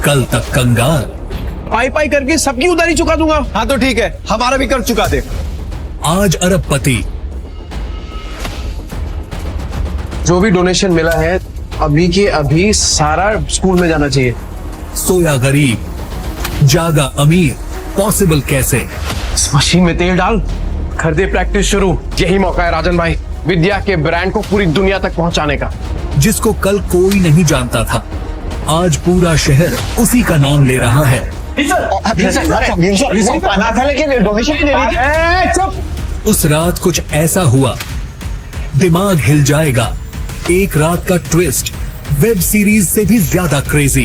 कल तक कंगाल, पाई पाई करके सबकी उधारी चुका दूंगा। हाँ तो ठीक है, हमारा भी कर चुका दे। आज अरबपति। जो भी डोनेशन मिला है अभी के अभी सारा स्कूल में जाना चाहिए। सोया गरीब, जागा अमीर, पॉसिबल कैसे? इस मशीन में तेल डाल, कर दे प्रैक्टिस शुरू। यही मौका है राजन भाई, विद्या के ब्रांड को पूरी दुनिया तक पहुंचाने का। जिसको कल कोई नहीं जानता था, आज पूरा शहर उसी का नाम ले रहा है। उस रात कुछ ऐसा हुआ, दिमाग हिल जाएगा। एक रात का ट्विस्ट, वेब सीरीज से भी ज्यादा क्रेजी।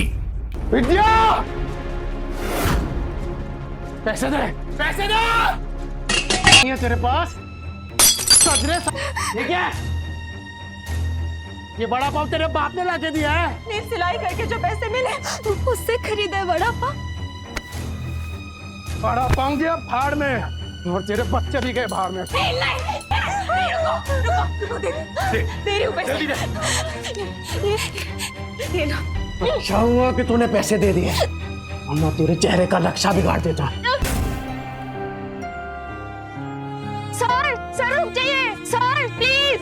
विद्या, पैसे दे, पैसे दे। नहीं है तेरे पास? ठीक है, ये बड़ा पाव तेरे बाप ने लाके दिया है। नहीं, सिलाई करके जो पैसे मिले उससे खरीदा है बड़ा पाव। बड़ा पाव दिया फाड़ में, और तेरे बच्चे भी गए भाड़ में। रुको, दे रही हूँ पैसे। ये लो। क्या हुआ कि तूने पैसे दे दिए? वरना तेरे चेहरे का नक्शा बिगाड़ देता। सर रुक जाइए, सर प्लीज।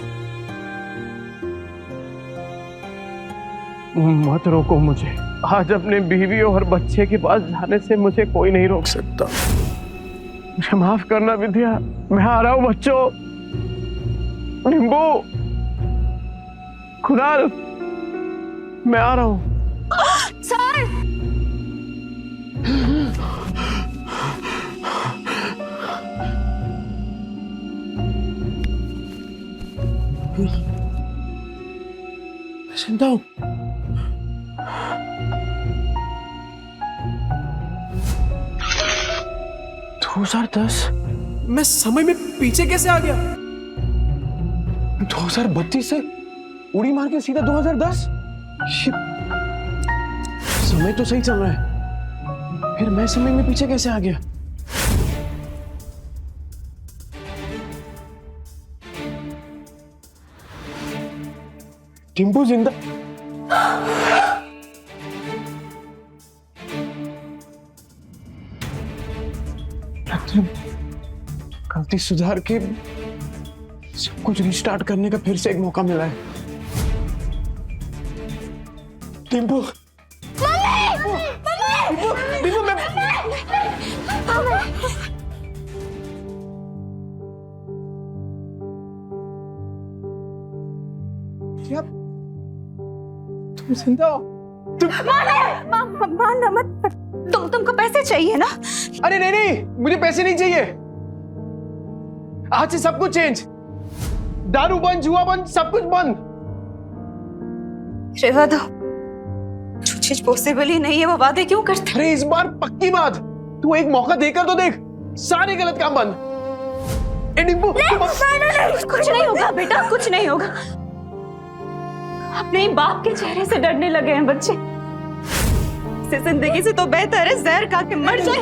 मत रोको मुझे। आज अपने बीवी और बच्चे के पास जाने से मुझे कोई नहीं रोक सकता। मुझे माफ करना विद्या, मैं आ रहा हूँ बच्चों। निंबू, कुणाल, मैं आ रहा हूँ। सर चिंता हूँ। मैं समय में पीछे कैसे आ गया? 2032 से उड़ी मार के सीधा 2010। समय तो सही चल रहा है, फिर मैं समय में पीछे कैसे आ गया? टिम्पू जिंदा? गलती सुधार के सब कुछ रिस्टार्ट करने का फिर से एक मौका मिला है। टिम्पू, तुम जिंदा हो? माना मत। तुमको पैसे चाहिए ना? अरे नहीं, मुझे पैसे नहीं चाहिए। आज से सब कुछ चेंज। दारू बंद, जुआ बंद, सब कुछ बंद। रेवा दो, जो चीज पॉसिबल ही नहीं है वो वादे क्यों करते? अरे इस बार पक्की बात, तू एक मौका देकर तो देख। सारे गलत काम बंद। कुछ नहीं होगा बेटा, कुछ नहीं होगा। अपने ही बाप के चेहरे से डरने लगे हैं बच्चे। इस जिंदगी से तो बेहतर है जहर खा के मर जाए।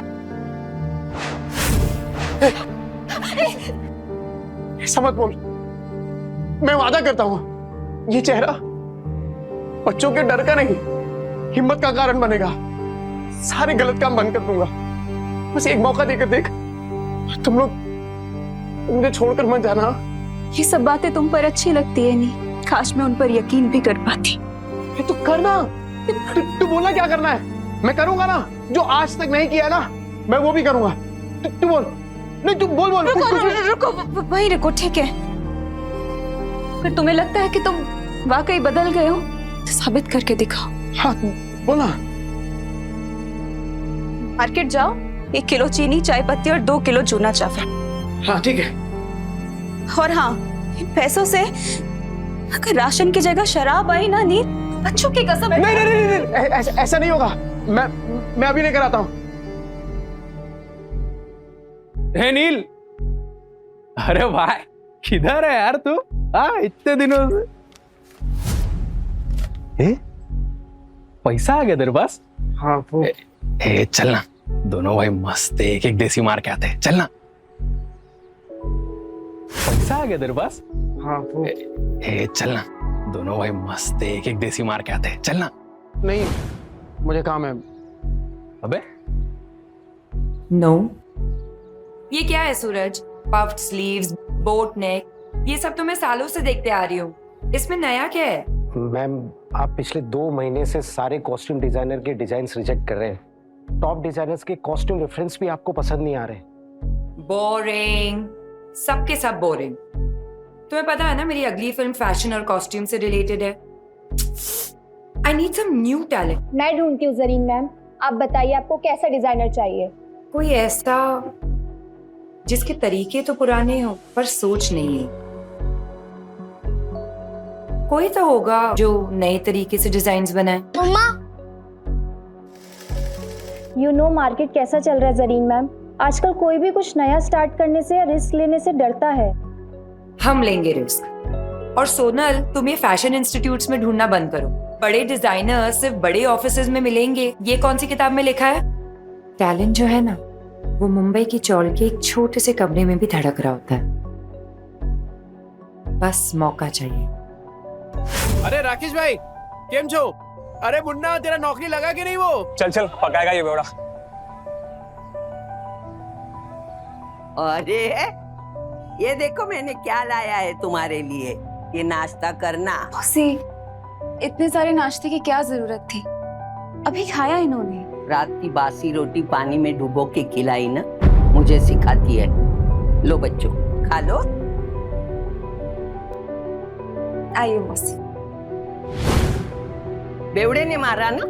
ऐसा मत बोल। मैं वादा करता हूं, ये चेहरा बच्चों के डर का नहीं, हिम्मत का कारण बनेगा। सारे गलत काम बंद कर दूंगा। बस एक मौका देकर देख। तुम लोग मुझे छोड़कर मत जाना। ये सब बातें तुम पर अच्छी लगती है नहीं, काश मैं उन पर यकीन भी कर पाती। तू करना। तू बोलना क्या करना है, मैं करूंगा ना। जो आज तक नहीं किया ना, मैं वो भी करूंगा। तू बोल। नहीं तू बोल। रुको, वहीं रुको, ठीक है। फिर तुम्हें लगता है कि तुम वाकई बदल गए हो तो साबित करके दिखाओ। हाँ बोला। मार्केट जाओ, 1 किलो चीनी, चाय पत्ती और 2 किलो चूना चावल। हाँ ठीक है। और हाँ, इन पैसों से अगर राशन की जगह शराब आई ना नीर, बच्चों की कसम। नहीं, ऐसा नहीं होगा। मैं अभी लेकर आता हूँ। हे नील, अरे भाई किधर है यार तू? हाँ इतने दिनों से। पैसा आ गया तेरे पास? हाँ वो। चलना, दोनों भाई मस्त एक एक देसी मार के आते हैं। चलना। पैसा आ गया तेरे पास? हाँ वो। चलना, दोनों भाई मस्त एक एक देसी मार के आते हैं। चलना। नहीं, मुझे काम है, अबे नो। ये क्या है सूरज? पफ्ड स्लीव्स, बोट नेक, ये सब तो मैं सालों से देखते आ रही हूँ। इसमें नया क्या है? मैम, आप पिछले 2 महीने से सारे कॉस्ट्यूम डिजाइनर के डिजाइन्स रिजेक्ट कर रहे हैं। टॉप डिजाइनर्स के कॉस्ट्यूम रेफरेंस भी आपको पसंद नहीं आ रहे। बोरिंग, सबके सब बोरिंग। तुम्हें पता है ना मेरी अगली फिल्म फैशन और कॉस्ट्यूम से रिलेटेड है। I need some new talent. मैं ढूंढती हूँ जरीन मैम, आप बताइए आपको कैसा डिजाइनर चाहिए? कोई ऐसा जिसके तरीके तो पुराने हो पर सोच नहीं है। कोई तो होगा जो नए तरीके से डिजाइन्स बनाए। मम्मा, यू नो मार्केट कैसा चल रहा है जरीन मैम? आजकल कोई भी कुछ नया स्टार्ट करने से या रिस्क लेने से डरता है। हम लेंगे रिस्क। और सोनल, तुम ये फैशन इंस्टीट्यूट्स में ढूंढना बंद करो। बड़े डिजाइनर सिर्फ बड़े ऑफिसेज में मिलेंगे, ये कौन सी किताब में लिखा है? टैलेंट जो है ना, वो मुंबई की चौल के एक छोटे से कमरे में भी धड़क रहा होता है। बस मौका चाहिए। अरे राकेश भाई, केम छो? अरे मुन्ना, तेरा नौकरी लगा कि नहीं वो? चल चल, पकाएगा ये बेवड़ा। अरे ये देखो मैंने क्या लाया है तुम्हारे लिए, ये नाश्ता करना। मौसी, इतने सारे नाश्ते की क्या जरूरत थी? अभी खाया इन्होंने। रात की बासी रोटी पानी में डुबो के खिलाई ना, मुझे सिखाती है। लो बच्चों, खा लो। आइए मौसी। बेवड़े ने मारा ना?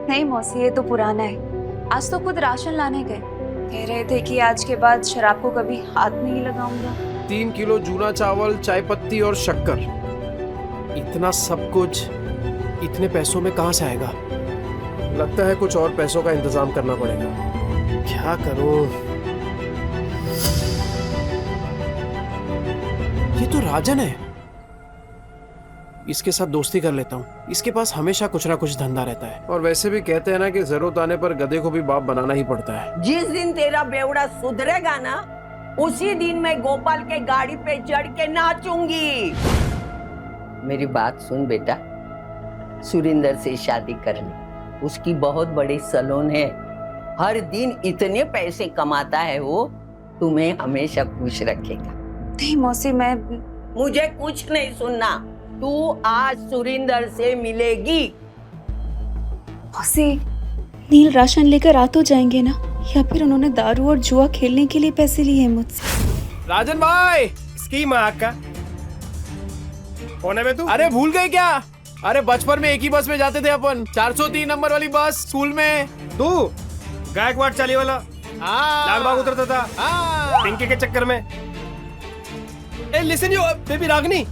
नहीं मौसी, ये तो पुराना है। आज तो खुद राशन लाने गए, कह रहे थे कि आज के बाद शराब को कभी हाथ नहीं लगाऊंगा। 3 किलो जूना चावल, चाय पत्ती और शक्कर, इतना सब कुछ इतने पैसों में कहां से आएगा? लगता है कुछ और पैसों का इंतजाम करना पड़ेगा। क्या करूं? ये तो राजन है, इसके साथ दोस्ती कर लेता हूँ। इसके पास हमेशा कुछ ना कुछ धंधा रहता है। और वैसे भी कहते हैं ना कि जरूरत आने पर गधे को भी बाप बनाना ही पड़ता है। जिस दिन तेरा बेवड़ा सुधरेगा ना, उसी दिन मैं गोपाल के गाड़ी पे चढ़ के नाचूंगी। मेरी बात सुन बेटा, सुरिंदर से शादी कर ले। उसकी बहुत बड़ी सैलून है, हर दिन इतने पैसे कमाता है वो, तुम्हें हमेशा खुश रखेगा। नहीं मौसी, मैं मुझे कुछ नहीं सुनना, तू आज सुरिंदर से मिलेगी। मौसी, नील राशन लेकर आ तो जाएंगे ना, या फिर उन्होंने दारू और जुआ खेलने के लिए पैसे लिए हैं मुझसे? राजन भाई, इसकी माँ का कौन है बे तू? अरे भूल गए क्या? अरे बचपन में एक ही बस में जाते थे अपन, 403 नंबर वाली बस स्कूल में। तू गायकवाड़ चाली वाला लाल बाग उतरता था पिंकी के चक्कर में। ए लिसन यू बेबी रागनी,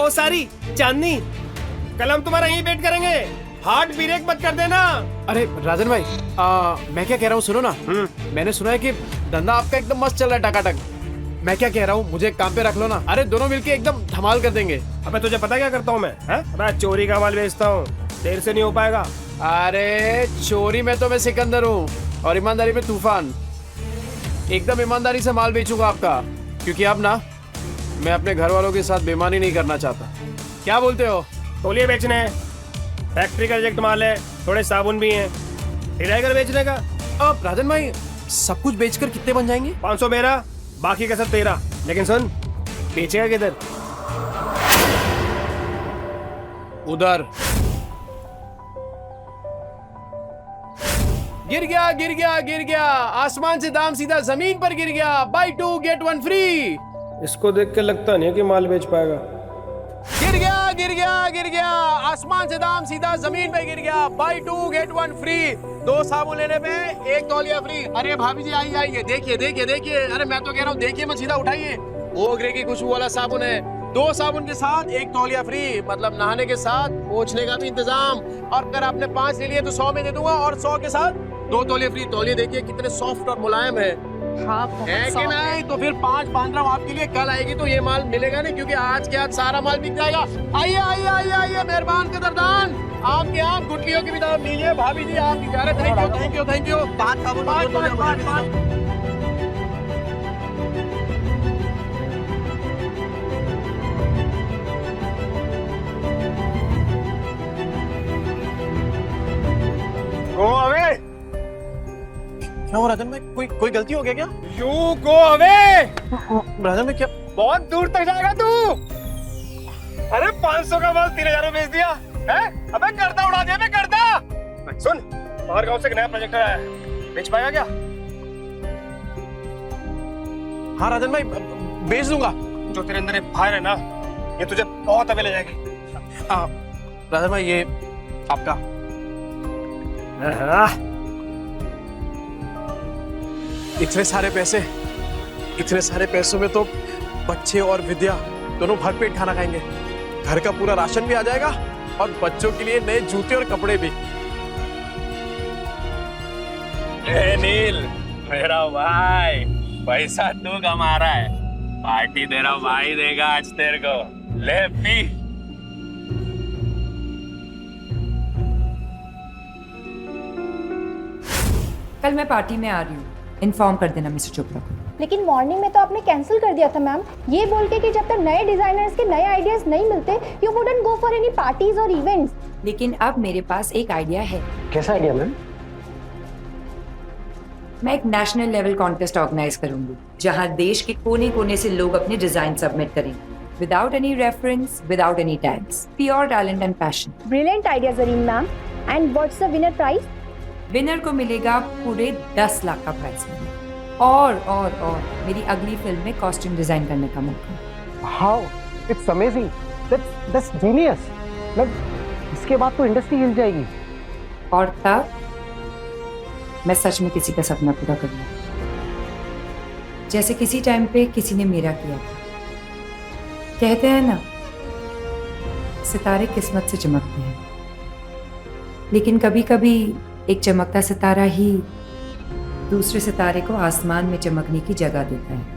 ओ सारी चांदनी, कल हम तुम्हारा यहीं वेट करेंगे, हार्ट ब्रेक मत कर देना। अरे राजन भाई, मैं क्या कह रहा हूँ सुनो ना। मैंने सुना है कि धंधा आपका एकदम मस्त चल रहा है, टकाटक। मैं क्या कह रहा हूँ, मुझे एक काम पे रख लो ना। अरे दोनों मिलके एकदम धमाल कर देंगे। अबे तुझे पता क्या करता हूँ मैं? अबे चोरी का माल बेचता हूँ, देर से नहीं हो पाएगा। अरे चोरी में तो मैं सिकंदर हूँ और ईमानदारी में तूफान। एकदम ईमानदारी से माल बेचूंगा आपका, क्योंकि अब ना मैं अपने घर वालों के साथ बेईमानी नहीं करना चाहता। क्या बोलते हो? तौलिए बेचने हैं, फैक्ट्री का रिजेक्ट माल है, थोड़े साबुन भी हैं, किराए बेचने का। अब राजन भाई, सब कुछ बेचकर कितने बन जाएंगे? 500 मेरा, बाकी का सब तेरा। लेकिन सुन, बेचेगा किधर? उधर। गिर गया गिर गया गिर गया, आसमान से दाम सीधा जमीन पर गिर गया। Buy 2 get 1 free. इसको देख के लगता नहीं कि माल बेच पाएगा। गिर गया गिर गया गिर गया, आसमान से दाम सीधा जमीन पे गिर गया। Buy 2 get 1 free. 2 साबुन लेने पे 1 तौलिया फ्री। अरे भाभी जी आइए आइए, देखिए देखिए देखिए। अरे मैं तो कह रहा हूँ देखिए मत, सीधा उठाइए। ओगरे की खुशबू वाला साबुन है। 2 साबुन के साथ 1 तौलिया फ्री, मतलब नहाने के साथ पोंछने का भी इंतजाम। और अगर आपने 5 ले लिए तो 100 में दे दूंगा, और 100 के साथ 2 तौलिया फ्री। तौलिए देखिए कितने सॉफ्ट और मुलायम है। हाँ, है कि नहीं? तो फिर 5 बांध रहा हूँ आपके लिए। कल आएगी तो ये माल मिलेगा नहीं, क्योंकि आज के आज सारा माल बिक जाएगा। आइए आइए आइए आइए, मेहरबान कदरदान, आपके आप गुटलियों की भी दाम लीजिए। भाभी जी आपकी जा रहे, thank you thank you thank you. 5 साबुन, 5। ओ अबे क्या हो राजन भाई, कोई गलती हो गया क्या? You go away. राजन भाई क्या? बहुत दूर तक जाएगा तू। अरे 500 का माल 3000 में बेच दिया है? अबे गर्दा उड़ा दिया बे, गर्दा। सुन, बाहर गांव से एक नया प्रोजेक्टर आया है, बेच पाएगा क्या? हाँ राजन भाई, बेच दूंगा। जो तेरे अंदर एक फायर है ना, ये तुझे बहुत अवे ले जाएगी। राजन भाई ये आपका। इतने सारे पैसों में तो बच्चे और विद्या दोनों भरपेट खाना खाएंगे। घर का पूरा राशन भी आ जाएगा और बच्चों के लिए नए जूते और कपड़े भी। ए नील, मेरा भाई, पैसा तू कमा रहा है, पार्टी तेरा भाई देगा आज तेरे को। ले पी। कल मैं पार्टी में आ रही हूँ, इन्फॉर्म कर देना मिस्टर चोपड़ा को। लेकिन मॉर्निंग में तो आपने कैंसिल कर दिया था मैम, ये बोल के कि जब तक नए डिजाइनर्स के नए आइडियाज नहीं मिलते you wouldn't go for any parties और इवेंट्स। लेकिन अब मेरे पास एक आइडिया है। कैसा आइडिया मैम? मैं एक नेशनल लेवल कॉन्टेस्ट ऑर्गेनाइज करूंगी, जहां देश के कोने कोने से लोग अपने डिजाइन सबमिट करेंगे, without any reference, without any tags, pure talent and passion. Brilliant idea Zareen ma'am. And what's the winner prize? Winner को मिलेगा पूरे 10 लाख का प्राइज और मेरी अगली फिल्म में कॉस्ट्यूम डिजाइन करने का मौका। How it's amazing, that's genius. मतलब इसके बाद तो इंडस्ट्री हिल जाएगी। और तब मैं सच में किसी का सपना पूरा करूंगा, जैसे किसी टाइम पे किसी ने मेरा किया था। कहते हैं ना, सितारे किस्मत से चमकते हैं, लेकिन कभी कभी एक चमकता सितारा ही दूसरे सितारे को आसमान में चमकने की जगह देता है।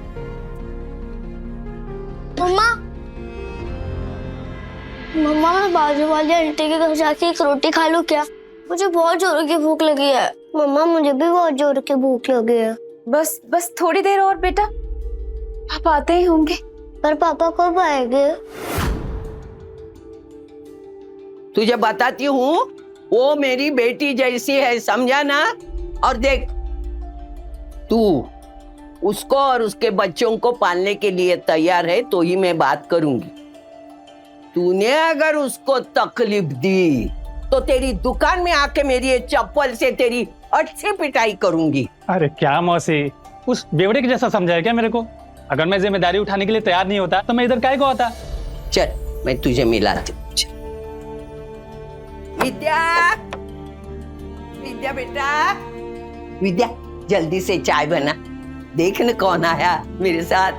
मम्मा मैं बाजू वाली आंटी के घर जाके एक रोटी खा लूं क्या? मुझे बहुत जोर की भूख लगी है। मम्मा मुझे भी बहुत जोर की भूख लगी है। बस थोड़ी देर और बेटा, पापा आते ही होंगे। पर पापा कब आएंगे? तुझे बताती हूँ, वो मेरी बेटी जैसी है, समझा ना? और देख, तू उसको और उसके बच्चों को पालने के लिए तैयार है तो ही मैं बात करूंगी। तूने अगर उसको तकलीफ दी तो तेरी दुकान में आके मेरी ये चप्पल से तेरी अच्छी पिटाई करूंगी। अरे क्या मौसी, उस बेवड़े के जैसा समझाया क्या मेरे को? अगर मैं जिम्मेदारी उठाने के लिए तैयार नहीं होता तो मैं इधर काहे को आता? चल मैं तुझे मिलाती हूँ। विद्या, विद्या बेटा, विद्या जल्दी से चाय बना। देख न कौन आया मेरे साथ।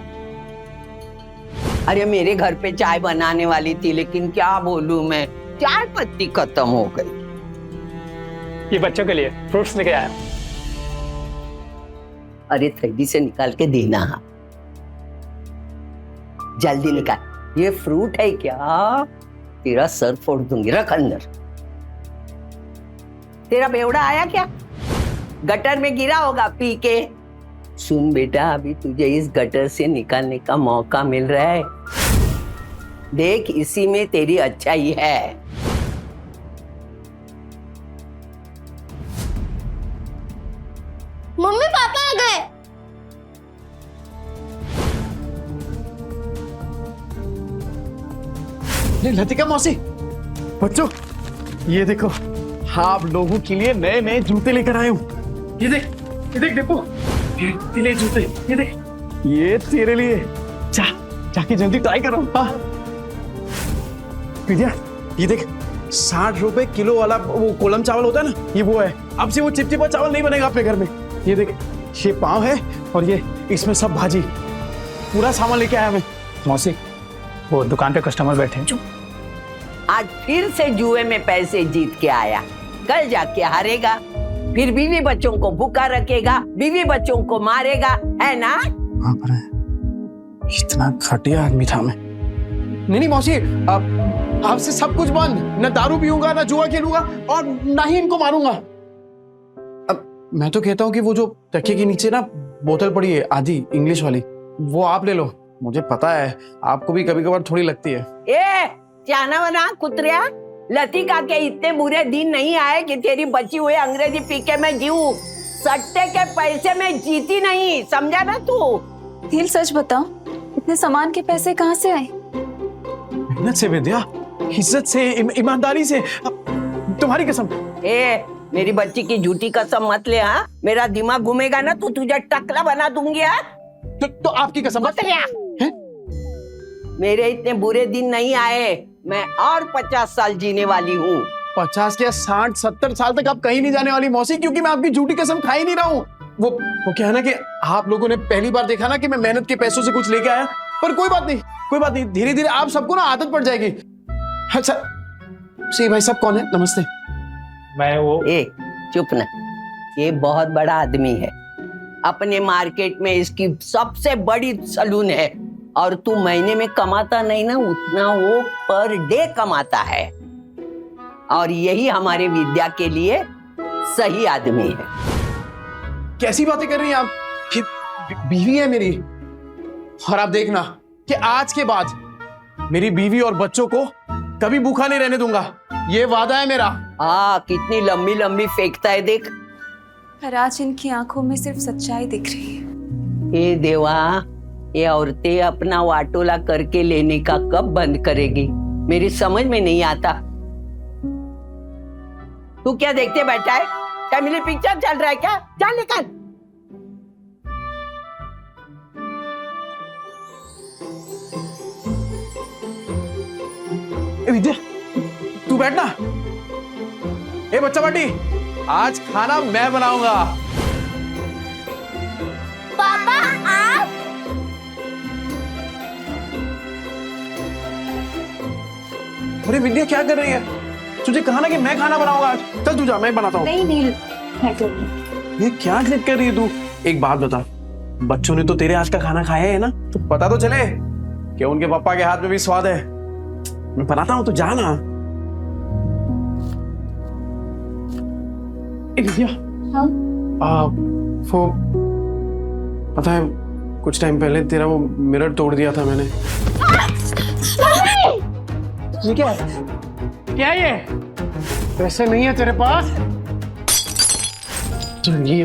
अरे मेरे घर पे चाय बनाने वाली थी, लेकिन क्या बोलूं मैं, चाय पत्ती खत्म हो गई। ये बच्चों के लिए फ्रूट्स लेके आया। अरे थैली से निकाल के देना, जल्दी निकाल। ये फ्रूट है क्या? तेरा सर फोड़ दूंगी, रख अंदर। तेरा बेवड़ा आया क्या? गटर में गिरा होगा पी के। सुन बेटा, अभी तुझे इस गटर से निकालने का मौका मिल रहा है। देख, इसी में तेरी अच्छाई है। मम्मी पापा आ गए। लतिका मौसी, बच्चों ये देखो, आप लोगों के लिए नए नए जूते लेकर आए हूँ। ये देख देखो, ये ले जूते, ये देख, ये तेरे लिए। जाके जल्दी ट्राई करो। हाँ विद्या, ये देख, 60 रुपए किलो वाला वो कोलम चावल होता है ना, ये वो है। अब से वो चिपचिपा चावल नहीं बनेगा अपने घर में। ये देख, ये पाव है और ये इसमें सब भाजी, पूरा सामान लेके आया मैं। मौसी, वो दुकान पे कस्टमर बैठे हैं। आज फिर से जुए में पैसे जीत के आया, कल जाके हारेगा, फिर बीवी बच्चों को भूखा रखेगा, बीवी बच्चों को मारेगा, है ना? हाँ पर इतना घटिया आदमी था मैं। नहीं मौसी, आपसे सब कुछ बंद। न दारू पीऊंगा, न जुआ खेलूंगा और ना ही इनको मारूंगा। अब मैं तो कहता हूँ कि वो जो तकिए के नीचे ना बोतल पड़ी है आधी इंग्लिश वाली, वो आप ले लो। मुझे पता है आपको भी कभी कभार थोड़ी लगती है। ए चाना बना कुतरिया, लतिका के इतने बुरे दिन नहीं आए कि तेरी बची हुई अंग्रेजी पी के मैं जीऊं। सट्टे के पैसे में जीती नहीं, समझा ना तू? नील सच बताओ, इतने सामान के पैसे कहाँ से आए? मेहनत से विद्या, इज्जत से, ईमानदारी से। तुम्हारी कसम। ए, मेरी बच्ची की झूठी कसम मत ले। हाँ, मेरा दिमाग घूमेगा ना तो तुझे टकला बना दूंगी। हाँ? तो आपकी कसम मत ले। मेरे इतने बुरे दिन नहीं आए, मैं और 50 साल जीने वाली हूँ। 50 क्या 60 70 साल तक आप कहीं नहीं जाने वाली मौसी, क्योंकि मैं आपकी झूठी कसम खा ही नहीं रहा हूँ। वो क्या है ना कि आप लोगों ने पहली बार देखा ना कि मैं मेहनत के पैसों से कुछ लेके आया, पर कोई बात नहीं, कोई बात नहीं, धीरे धीरे आप सबको ना आदत पड़ जाएगी। अच्छा सी भाई साहब कौन है? नमस्ते। मैं वो ए, चुप ना, ये बहुत बड़ा आदमी है, अपने मार्केट में इसकी सबसे बड़ी सलून है, और तू महीने में कमाता नहीं ना उतना वो पर डे कमाता है, और यही हमारे विद्या के लिए सही आदमी है। कैसी बातें कर रही हैं आप? ये बीवी है मेरी, और आप देखना कि आज के बाद मेरी बीवी और बच्चों को कभी भूखा नहीं रहने दूंगा, ये वादा है मेरा। कितनी लंबी लंबी फेंकता है देख। पर आज इनकी आंखों में सिर्फ सच्चाई दिख रही है। ए देवा, ये औरतें अपना वाटोला करके लेने का कब बंद करेगी, मेरी समझ में नहीं आता। तू क्या देखते बैठा है? फैमिली पिक्चर चल रहा है क्या? चल निकल। विद्या तू बैठना। ए बच्चा पार्टी, आज खाना मैं बनाऊंगा। पापा आप? अरे विद्या क्या कर रही है? तुझे कहा ना कि मैं खाना बनाऊंगा आज। चल तू जा, मैं बनाता हूँ। नहीं नील, मैं करूँगी। ये क्या जिद कर रही है तू? एक बात बता, बच्चों ने तो तेरे आज का खाना खाया है ना, तो पता तो चले कि उनके पापा के हाथ में भी स्वाद है। मैं बनाता हूँ, तो जा ना। विद्या, हाँ? वो पता है कुछ टाइम पहले तेरा वो मिरर तोड़ दिया था मैंने। ये क्या है? क्या है ये? पैसे नहीं है तेरे पास? तो ये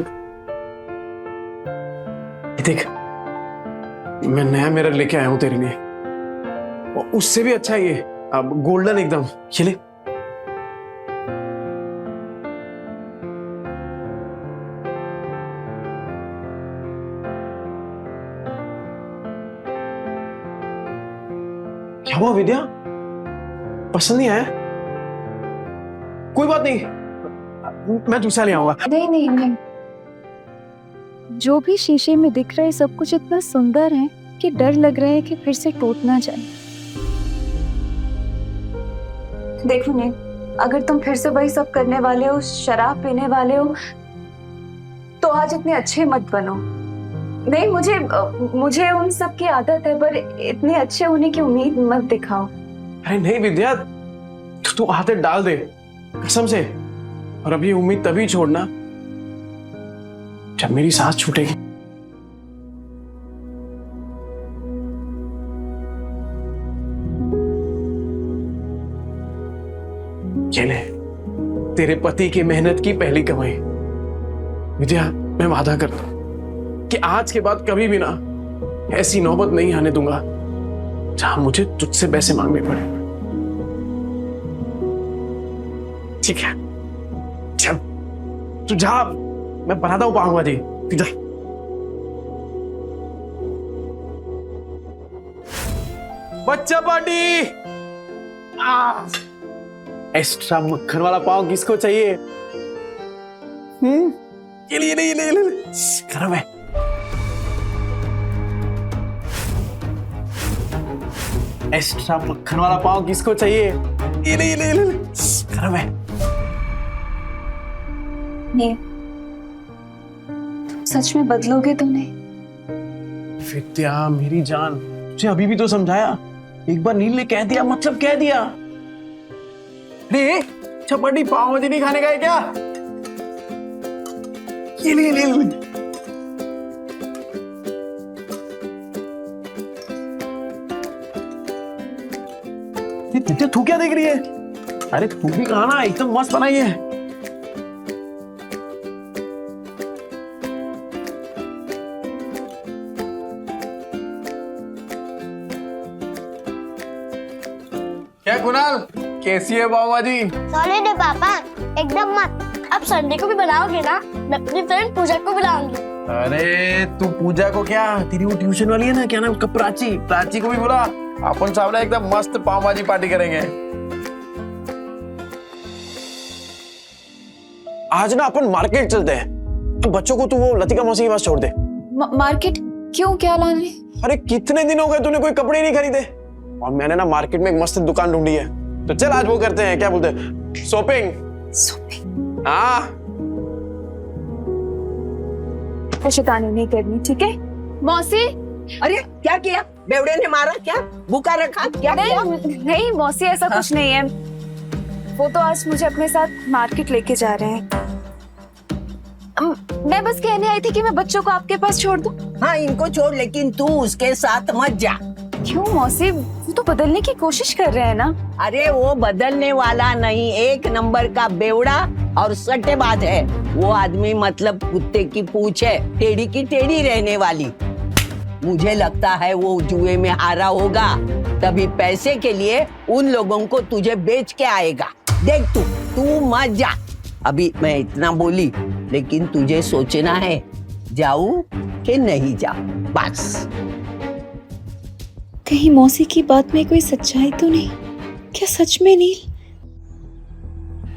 देख, मैं नया मिरर लेके आया हूं तेरे लिए, और उससे भी अच्छा है ये, अब गोल्डन एकदम। ये ले। क्या हुआ विद्या? पसंद नहीं आया? कोई बात नहीं, मैं दूसरा ले आऊंगा। नहीं नहीं नहीं, जो भी शीशे में दिख रहा है सब कुछ इतना सुंदर है कि डर लग रहा है कि फिर से टूट ना जाए। देखो नील, अगर तुम फिर से वही सब करने वाले हो, शराब पीने वाले हो, तो आज इतने अच्छे मत बनो। नहीं, मुझे उन सब की आदत है, पर इतने अच्छे होने की उम्मीद मत दिखाओ। अरे नहीं विद्या, तू आदत डाल दे कसम से, और अब ये उम्मीद तभी छोड़ना जब मेरी सांस छूटेगी। ये ले, तेरे पति की मेहनत की पहली कमाई। विद्या, मैं वादा करता हूं कि आज के बाद कभी भी ना ऐसी नौबत नहीं आने दूंगा जहां मुझे तुझसे पैसे मांगने पड़े। ठीक है, चल तू जा, मैं बनाता हूं पाऊंगा जी। तू जा। बच्चा पार्टी, एक्स्ट्रा मक्खन वाला पाव किसको चाहिए? ये ले, ये ले, गरम है। एक्स्ट्रा मक्खन वाला पाव किसको चाहिए? ये ले, गरम है। नील, तुम सच में बदलोगे तो नहीं? विद्या मेरी जान, तुझे अभी भी तो समझाया। एक बार नील ने कह दिया मतलब कह दिया। अरे चपाटी पाव भाजी नहीं खाने का है क्या? ये ले। तू क्या देख रही है? अरे तू भी खाना, एकदम मस्त बनाई है। कुणाल, कैसी है पाव भाजी? सॉलिड है पापा, एकदम मस्त। अब संडे को भी बनाओगे ना? मैं अपनी फ्रेंड पूजा को बुलाऊंगी। अरे तू पूजा को क्या, तेरी वो ट्यूशन वाली है ना, क्या नाम उसका, प्राची, प्राची को भी बुला। अपन सामने एकदम मस्त पाव भाजी पार्टी करेंगे। आज ना अपन मार्केट चलते हैं। बच्चों को तू वो लतिका मौसी के पास छोड़ दे। मार्केट क्यों, क्या लाने? अरे कितने दिन हो गए तूने कोई कपड़े नहीं खरीदे, और मैंने ना मार्केट में एक मस्त दुकान ढूंढी है। तो चल आज वो करते हैं, क्या बोलते हैं, शॉपिंग। हाँ शैतानी नहीं करनी, ठीक है मौसी? अरे क्या किया? बेवड़े ने मारा क्या? भूखा रखा क्या? नहीं मौसी, ऐसा कुछ नहीं है। वो तो आज मुझे अपने साथ मार्केट लेके जा रहे हैं। मैं बस कहने आई थी कि मैं बच्चों को आपके पास छोड़ दूं। हाँ इनको छोड़, लेकिन तू उसके साथ मत जा। क्यों मौसी, वो तो बदलने की कोशिश कर रहे हैं ना। अरे वो बदलने वाला नहीं, एक नंबर का बेवड़ा और सट्टेबाज है वो आदमी। मतलब कुत्ते की पूंछ है, टेढ़ी की टेढ़ी रहने वाली। मुझे लगता है वो जुए में हारा होगा, तभी पैसे के लिए उन लोगों को तुझे बेच के आएगा। देख तू मत जा। अभी मैं इतना बोली, लेकिन तुझे सोचना है जाऊं कि नहीं जाऊं, बस। कहीं मौसी की बात में कोई सच्चाई तो नहीं? क्या सच में नील?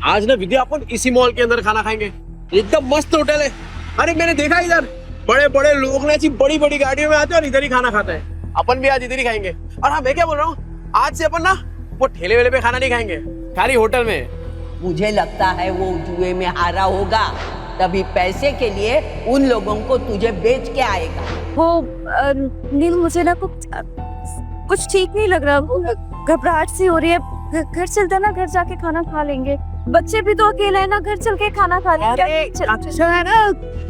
आज ना विद्या अपन इसी मॉल के अंदर खाना खाएंगे, एकदम मस्त होटल है। अरे मैंने देखा इधर बड़े बड़े लोग ना ऐसी बड़ी बड़ी गाड़ियों में आते हैं और इधर ही खाना खाते हैं। अपन भी आज इधर ही खाएंगे। और हाँ मैं क्या बोल रहा हूँ, आज से अपन ना वो ठेले वेले पे खाना नहीं खाएंगे, खाली होटल में। मुझे लगता है वो जुए में हारा होगा, तभी पैसे के लिए उन लोगों को तुझे बेच के आएगा। वो नील, मुझे ना कुछ ठीक नहीं लग रहा, घबराहट सी हो रही है। घर चलते ना, घर जाके खाना खा लेंगे। बच्चे भी तो अकेले हैं ना, घर चल के खाना खा लेंगे। अच्छा है ना,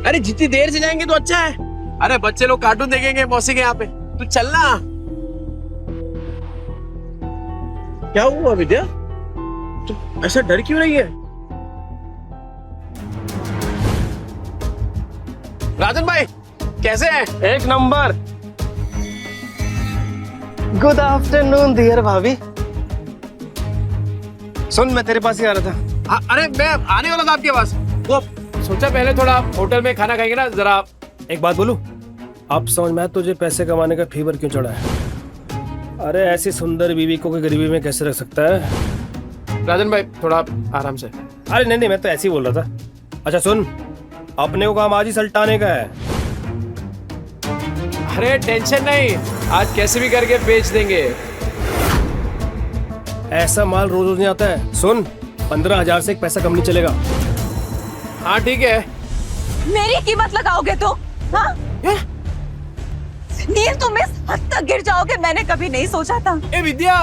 अरे जितनी देर से जाएंगे तो अच्छा है। अरे बच्चे लोग कार्टून देखेंगे मौसी के यहाँ पे, तू चलना। क्या हुआ विद्या, तू ऐसा डर क्यों रही है? राजन भाई कैसे हैं? एक नंबर। गुड आफ्टरनून डियर भाभी। सुन मैं तेरे पास ही आ रहा था। अरे मैं आने वाला था आपके पास। वो सोचा पहले थोड़ा होटल में खाना खाएंगे ना जरा। एक बात बोलूं, अब समझ में आया तुझे पैसे कमाने का फीवर क्यों चढ़ा है। अरे ऐसी सुंदर बीवी को कोई गरीबी में कैसे रख सकता है। राजन भाई थोड़ा आराम से। अरे नहीं मैं तो ऐसे ही बोल रहा था। अच्छा सुन, अपने को काम आज ही सल्टाने का है। अरे टेंशन नहीं, आज कैसे भी करके बेच देंगे। ऐसा माल रोज रोज नहीं आता है। सुन 15,000 से एक पैसा कम नहीं चलेगा। हाँ ठीक है। मेरी कीमत लगाओगे तो? हाँ? नील तुम इस हद तक गिर जाओगे मैंने कभी नहीं सोचा था। ए विद्या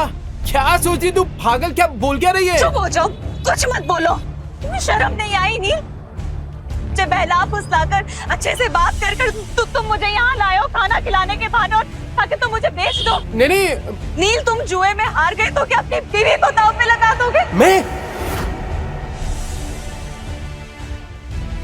क्या सोची तू, पागल क्या बोल क्या रही है? चुप हो जाओ, कुछ मत बोलो। तुम्हें शर्म नहीं आई नील? मुझे बहला फुसलाकर अच्छे से बात कर तुम मुझे यहाँ लाए हो खाना खिलाने के बहाने, और ताकि तुम मुझे बेच दो। नहीं नील तुम जुए में हार गए तो क्या अपनी बीवी को दांव पे लगा दोगे? मैं?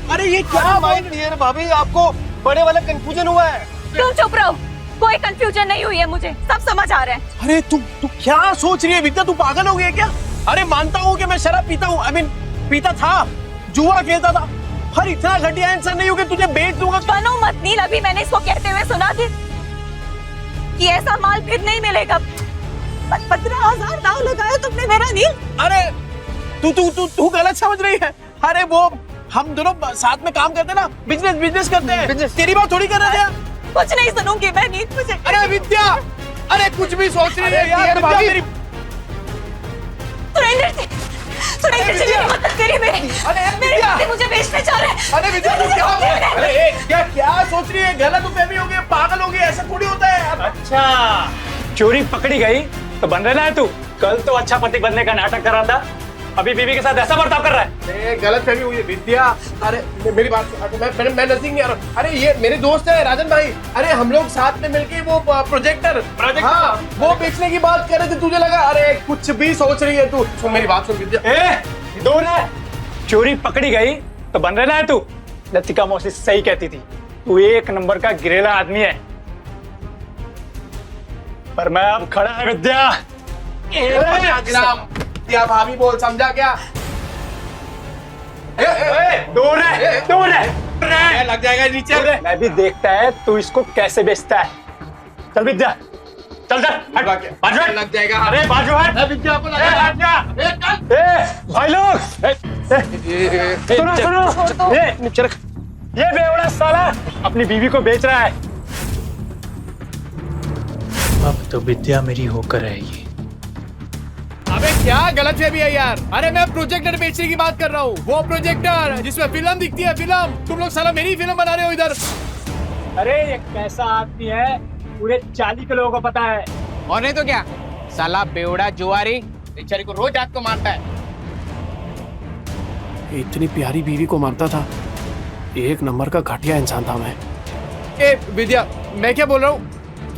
अरे ये क्या डियर भाभी, आपको बड़े वाला कंफ्यूजन हुआ है। तुम चुप रहो, कोई कंफ्यूजन नहीं हुई है, मुझे सब समझ आ रहा है। अरे तू क्या सोच रही है विद्या, तू पागल हो गई है क्या? अरे मानता हूँ कि मैं शराब पीता हूँ, आई मीन पीता था, जुआ खेलता था, पर इतना घटिया इंसान नहीं हूँ कि तुझे बेच दूंगा। बनो मत नील, अभी मैंने इसको कहते हुए सुना कि ऐसा माल फिर नहीं मिलेगा। 15,000 दाव लगाया तुमने मेरा नील। अरे तू गलत समझ रही है। अरे वो हम दोनों साथ में काम करते ना, बिजनेस करते हैं। तेरी बात थोड़ी कर रहे थे। कुछ नहीं सुनूंगी मैं नील, मुझे। अरे विद्या, अरे कुछ भी सोच रही है यार विद्या मेरी। सुरेंद्र जी मेरी मदद करिए, मेरे पति मुझे बेचने जा रहे हैं। अरे विद्या तू क्या सोच रही है? गलत फहमी हो गई, पागल हो गई, ऐसा थोड़ी होता है। अच्छा चोरी पकड़ी गई तो बन रहा है तू। कल तो अच्छा पति बनने का नाटक कर रहा था, अभी बीवी के साथ ऐसा बर्ताव कर रहा है। गलत फहमी हुई है विद्या। अरे मेरी बात, मैं नजदीक नहीं आ रहा। अरे ये मेरे दोस्त है राजन भाई। अरे हम लोग साथ में मिलके वो प्रोजेक्टर, हाँ वो बेचने की बात कर रहे थे। तुझे लगा अरे कुछ भी सोच रही है तू। सुन मेरी बात सुन विद्या। दूर है, चोरी पकड़ी गई तो बन रहा है तू। लतिका मौसी सही कहती थी, तू एक नंबर का गिरेला आदमी है। पर मैं अब खड़ा है विद्या, ग्राम दिया भाभी बोल, समझा क्या? दूर है लग जाएगा नीचे। मैं भी देखता है तू इसको कैसे बेचता है। चल विद्या, चल चल बाजू हट। लग जाएगा। अरे बाजू हट। विद्या को हट जा। भाई लोग सुनो ये बेवड़ा साला अपनी बीवी को बेच रहा है। अब तो विद्या मेरी होकर रहेगी। अबे क्या गलत है भी है यार। अरे मैं प्रोजेक्टर बेचने की बात कर रहा हूँ, वो प्रोजेक्टर जिसमें फिल्म दिखती है फिल्म। तुम लोग साला मेरी फिल्म बना रहे हो इधर। अरे ये कैसा आदमी है पूरे 40 के लोगों को पता है। और नहीं तो क्या, साला बेवड़ा जुआरी बेचारी को रोज रात को मारता है। इतनी प्यारी बीवी को मारता था, एक नंबर का घटिया इंसान था मैं। ए विद्या, मैं क्या बोल रहा हूँ,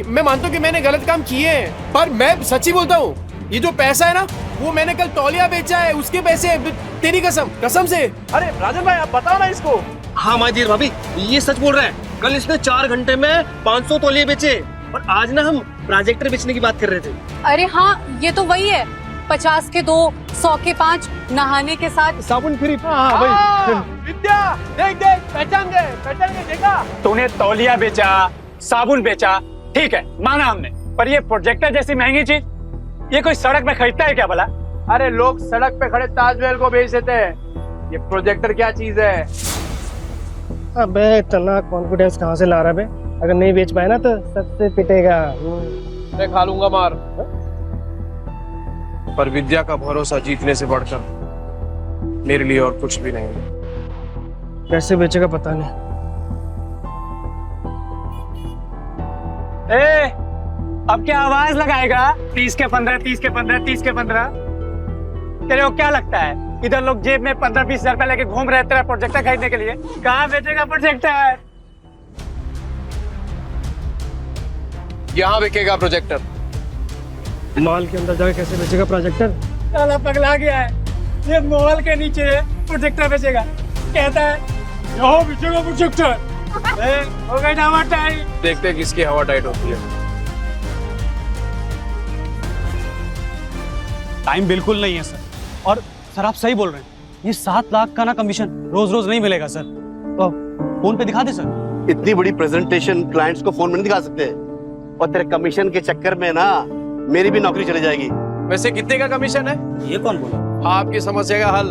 मैं मानता हूँ कि मैंने गलत काम किए हैं, पर मैं सच्ची बोलता हूँ, ये जो पैसा है ना, वो मैंने कल तौलिया बेचा है, उसके पैसे। तेरी कसम से। अरे राजन भाई आप बताओ ना इसको। हाँ माजीर भाभी, ये सच बोल रहे हैं। कल इसने 4 घंटे में 500 तौलिए बेचे, और आज ना हम प्रोजेक्टर बेचने की बात कर रहे थे। अरे हाँ, ये तो वही है। 50 के 2, 100 के 5, नहाने के साथ साबुन फ्री। विद्या देख पहचान गए देखा। तूने तौलिया बेचा, साबुन बेचा, ठीक है माना हमने, पर ये प्रोजेक्टर जैसी महंगी चीज ये कोई सड़क में खरीदता है क्या भला? अरे लोग सड़क पे खड़े ताजमहल को बेच देते हैं, ये प्रोजेक्टर क्या चीज है? अबे इतना कॉन्फिडेंस कहाँ से ला रहा है बे? अगर नहीं बेच पाए ना तो सबसे पिटेगा। मैं खा लूंगा मार। पर विद्या का भरोसा जीतने से बढ़कर मेरे लिए और कुछ भी नहीं है। कैसे बेचेगा पता नहीं। अब क्या आवाज लगाएगा? 30 के 15, 30 के 15, 30 के 15। तेरे को क्या लगता है इधर लोग जेब में 15-20 हजार रुपए लेके घूम रहे तेरा प्रोजेक्टर खरीदने के लिए? कहाँ बेचेगा प्रोजेक्टर? यहाँ बिकेगा प्रोजेक्टर। मॉल के अंदर जाके कैसे बेचेगा प्रोजेक्टर? साला पगला गया है, ये मॉल के नीचे प्रोजेक्टर बेचेगा, कहता है यहाँ बेचेगा प्रोजेक्टर। हो गई ना हवा टाइट। देखते हैं किसकी हवा टाइट होती है। टाइम बिल्कुल नहीं है सर, और सर आप सही बोल रहे हैं, ये 7 लाख का ना कमीशन रोज रोज नहीं मिलेगा सर। तो फोन पे दिखा दे सर। इतनी बड़ी प्रेजेंटेशन क्लाइंट्स को फोन में नहीं दिखा सकते, और तेरे कमीशन के चक्कर में ना मेरी भी नौकरी चली जाएगी। वैसे कितने का कमीशन है? ये कौन बोला? आपकी समस्या का हल।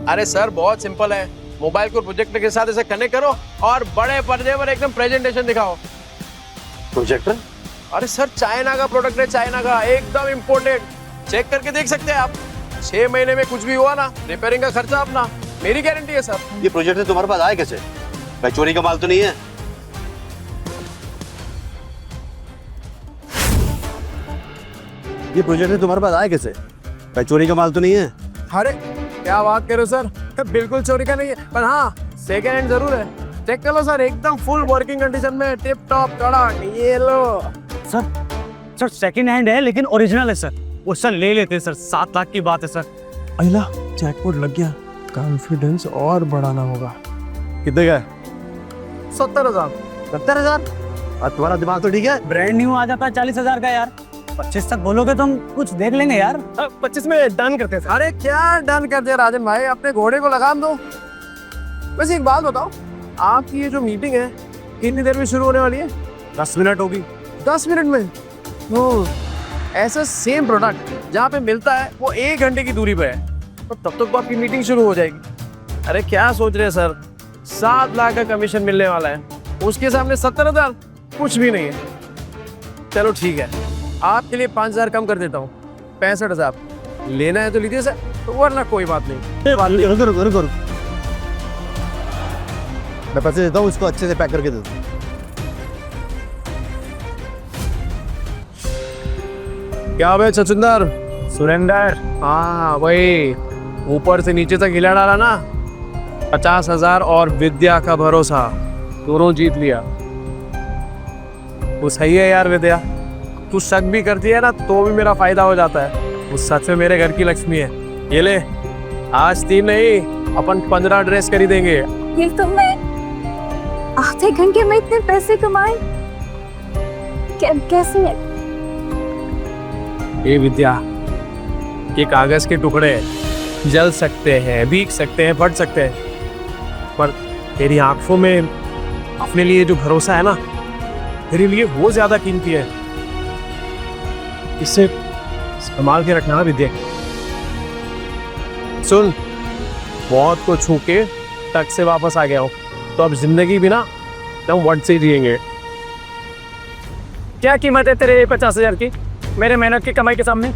अरे सर बहुत सिंपल है, मोबाइल को प्रोजेक्टर के साथ ऐसे कनेक्ट करो और बड़े पर्दे पर एकदम प्रेजेंटेशन दिखाओ। प्रोजेक्टर? अरे सर चाइना का प्रोडक्ट है, चाइना का, एकदम इम्पोर्टेड। चेक करके देख सकते हैं आप। 6 महीने में कुछ भी हुआ ना, रिपेयरिंग का खर्चा अपना, मेरी गारंटी है सर। ये प्रोजेक्टर तुम्हारे पास आए कैसे? भाई चोरी का माल तो नहीं है? ये प्रोजेक्टर तुम्हारे पास आए कैसे? भाई चोरी का माल तो नहीं है? अरे क्या बात कर रहे हो सर, बिल्कुल चोरी का नहीं है, पर हाँ सेकेंड हैंड जरूर है। चेक कर लो सर, एकदम फुल वर्किंग कंडीशन में, टिप टॉप कड़क। ये लो सर सेकंड हैंड है लेकिन ओरिजिनल है सर। वो सर ले लेते हैं सर, 7 लाख की बात है सर। अहिला जैकपॉट लग गया, कॉन्फिडेंस और बढ़ाना होगा। कितने का? 70,000। 70,000? और तुम्हारा दिमाग तो ठीक है? ब्रांड न्यू आ जाता है 40,000 का यार। 25 तक बोलोगे तो हम कुछ देख लेंगे यार। 25 में डन करते थे। अरे क्या डन कर दिया राजन भाई, अपने घोड़े को लगाम दो। वैसे एक बात बताओ, आपकी ये जो मीटिंग है कितनी देर में शुरू होने वाली है? 10 मिनट होगी। 10 मिनट में? ओह, ऐसा सेम प्रोडक्ट जहाँ पे मिलता है वो 1 घंटे की दूरी पे है, तो तब तक तो आपकी मीटिंग शुरू हो जाएगी। अरे क्या सोच रहे हैं सर, 7 लाख का कमीशन मिलने वाला है, उसके सामने 70,000 कुछ भी नहीं है। चलो ठीक है, आपके लिए 5,000 कम कर देता हूँ, 65,000। लेना है तो लीजिए सर, तो वरना कोई बात नहीं। रुको। मैं पैसे देता हूँ, इसको अच्छे से पैक करके दे दो। क्या भाई छछुंदर? सुरेंदर? हाँ वही, ऊपर से नीचे तक हिला डाला ना। 50,000 और विद्या का भरोसा, दोनों जीत लिया। वो सही है यार विद्या, तू शक भी करती है ना तो भी मेरा फायदा हो जाता है। वो सच में मेरे घर की लक्ष्मी है। ये ले, आज 3 नहीं अपन 15 ड्रेस खरीदेंगे। ये तुमने आधे घंटे में इतने पैसे कमाए? कैसे? ए विद्या, ये कागज के टुकड़े हैं, जल सकते हैं, भीग सकते हैं, फट सकते हैं, पर तेरी आंखों में अपने लिए जो भरोसा है ना, तेरे लिए वो ज्यादा कीमती है। इसे संभाल के रखना विद्या। सुन, मौत को छू के तक से वापस आ गया हूँ, तो अब जिंदगी भी ना हम वट से जिएंगे। क्या कीमत है तेरे 50,000 की मेरे मेहनत की कमाई के सामने?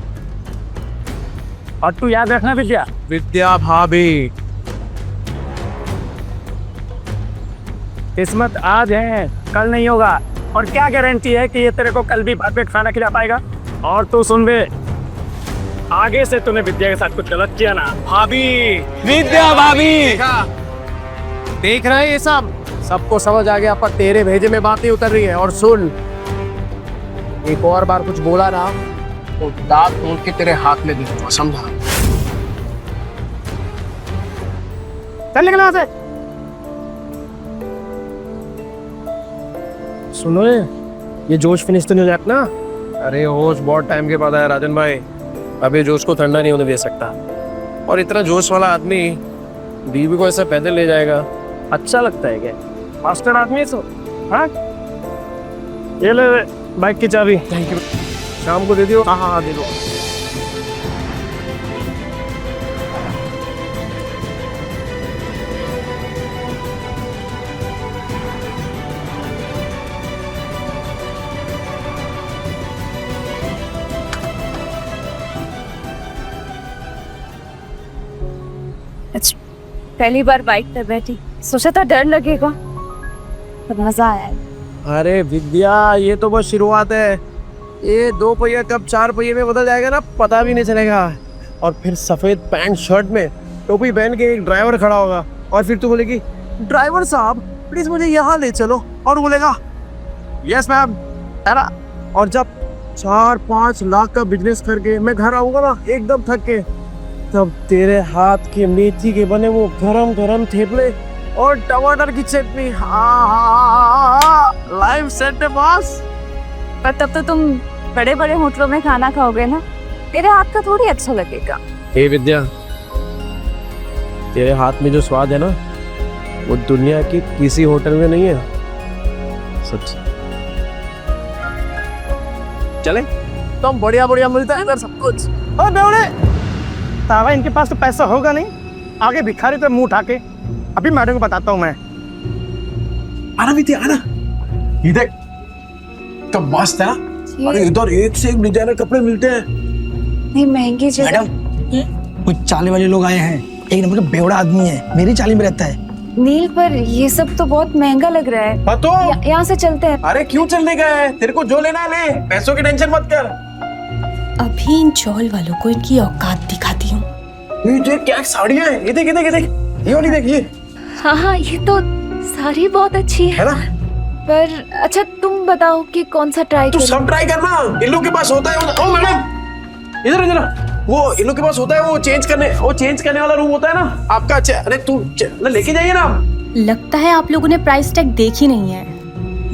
और तू याद रखना विद्या, विद्या भाभी, किस्मत आज है कल नहीं होगा, और क्या गारंटी है कि ये तेरे को कल भी भरपेट खाना खिला पाएगा? और तू सुन बे, आगे से तूने विद्या के साथ कुछ गलत किया ना, भाभी, विद्या भाभी, देखा, देख रहे हैं ये सब, सबको समझ आ गया, पर तेरे भेजे में बात नहीं उतर रही है। और सुन, एक और बार कुछ बोला ना तो दांत तोड़ के तेरे हाथ में दे दूंगा, समझा? चल निकल वहां से। सुनो, ये जोश फिनिश तो नहीं हो जाता ना? अरे होश बहुत टाइम के बाद आया राजन भाई, अभी जोश को ठंडा नहीं होने दे सकता। और इतना जोश वाला आदमी बीवी को ऐसे पैदल ले जाएगा, अच्छा लगता है क्या? मास्टर आदमी है सो। हाँ, ये ले बाइक की चाबी। Thank you. शाम को दे दियो। हाँ हाँ दे दो। पहली बार बाइक पर बैठी, सोचा था डर लगेगा, पर मजा आया। अरे विद्या, ये तो बस शुरुआत है। ये 2 पहिया कब 4 पहिए में बदल जाएगा ना, पता भी नहीं चलेगा। और फिर सफेद पैंट शर्ट में टोपी पहन के एक ड्राइवर खड़ा होगा, और फिर तू बोलेगी, ड्राइवर साहब प्लीज मुझे यहाँ ले चलो, और बोलेगा यस मैम। और जब 4-5 लाख का बिजनेस करके मैं घर आऊंगा ना एकदम थक के, तब तेरे हाथ के मेथी के बने वो गरम गरम थेपले और टमाटर की चटनी, लाइव सेट है बॉस। पर तब तो तुम बड़े बड़े होटलों में खाना खाओगे ना, तेरे हाथ का थोड़ी अच्छा लगेगा। हे विद्या, तेरे हाथ में जो स्वाद है ना, वो दुनिया की किसी होटल में नहीं है, सच। चले तो हम बढ़िया बढ़िया मिलता है इधर सब कुछ। और बेवड़े, तावा इनके पास तो पैसा होगा नहीं, आगे भिखारी तो मुंह उठा के। अभी मैडम को बताता हूँ मैं। आना विद्या, आना। ये देख, कब मस्त है ना? अरे इधर एक से एक डिजाइनर कपड़े मिलते हैं। नहीं महंगी जगह। मैडम, कुछ चाले वाले लोग आए हैं, एक नंबर का बेवड़ा आदमी है, मेरी चाली में रहता है। नील, पर ये सब तो बहुत महंगा लग रहा है। तो यहाँ से चलते हैं। अरे क्यों चलने का है? तेरे को जो लेना है ले, पैसों की टेंशन मत कर। अभी इन चौल वालों को इनकी औकात दिखाती हूँ। ये देख क्या साड़ियाँ हैं, ये देख ये देख ये देख, ये वाली देख, ये। हाँ हाँ, ये तो साड़ी बहुत अच्छी है ना? पर अच्छा तुम बताओ कि कौन सा ट्राई तू करूं? सब ट्राई करना, इन लोग के पास होता है। ओ मैडम, इधर इधर, वो इन लोग के पास होता है, वो चेंज करने वाला रूम होता है ना आपका। अरे तू लेके जाइए ना। लगता है आप लोगों ने प्राइस टैग देखी नहीं है।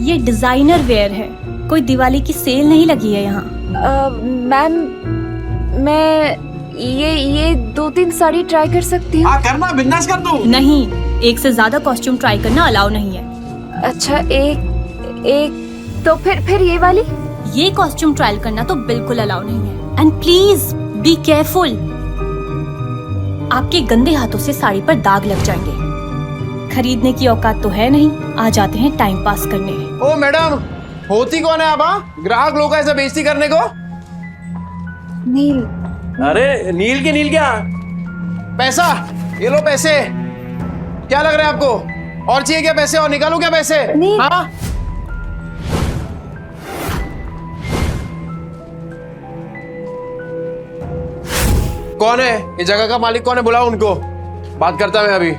ये डिजाइनर वेयर है, कोई दिवाली की सेल नहीं लगी है यहाँ। मैम, मैं ये 2-3 साड़ी ट्राई कर सकती हूँ? हाँ करना, बिंदास कर तू। नहीं, एक से ज्यादा कॉस्ट्यूम ट्राई करना अलाउ नहीं है। अच्छा, एक तो फिर ये वाली? ये कॉस्ट्यूम ट्रायल करना तो बिल्कुल अलाउ नहीं है। एंड प्लीज बी केयरफुल, आपके गंदे हाथों से साड़ी पर दाग लग जाएंगे। खरीदने की औकात तो है नहीं, आ जाते हैं टाइम पास करने। ओ मैडम, होती कौन है आप? ग्राहक लोग ऐसा बेइज्जती करने को? नील। अरे नील के नील क्या? पैसा, ये लो पैसे। क्या लग रहा है आपको? और चाहिए क्या पैसे? और निकालू क्या पैसे? नील। हाँ? कौन है ये जगह का मालिक? कौन है? बुलाओ उनको, बात करता मैं अभी।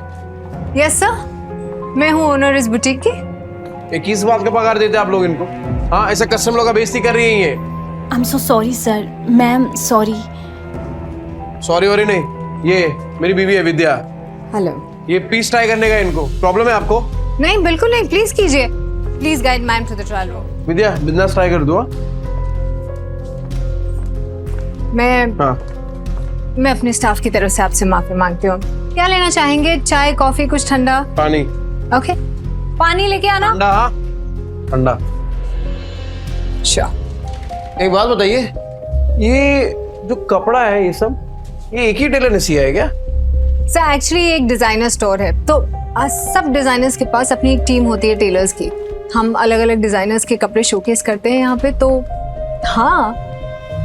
यस सर, मैं हूँ ओनर इस बुटीक की। ये किस बात का पगार देते आप लोग इनको? हाँ, ऐसा कस्टमर लोग का बेइज्जती कर रही है ये। I am so sorry sir. Ma'am sorry. Sorry worry नहीं, ये मेरी बीवी है विद्या। हेलो। ये पीस ट्राई करने का इनको प्रॉब्लम है आपको? नहीं बिल्कुल नहीं, प्लीज कीजिए। Please guide ma'am to the trial room. Vidya, business try कर दो। मैं हाँ मैं अपने स्टाफ की तरफ से आपसे माफी मांगती हूँ। क्या लेना चाहेंगे? चाय, कॉफी, कुछ ठंडा? पानी। ओके, पानी लेके आना। ठंडा। ठंडा। अच्छा, एक बात बताइए, ये जो कपड़ा है ये सब, ये एक ही टेलर ने सिया है क्या? सर एक्चुअली एक डिजाइनर स्टोर है, तो सब डिजाइनर्स के पास अपनी एक टीम होती है टेलर्स की। हम अलग अलग डिजाइनर्स के कपड़े शोकेस करते हैं यहाँ पे, तो हाँ।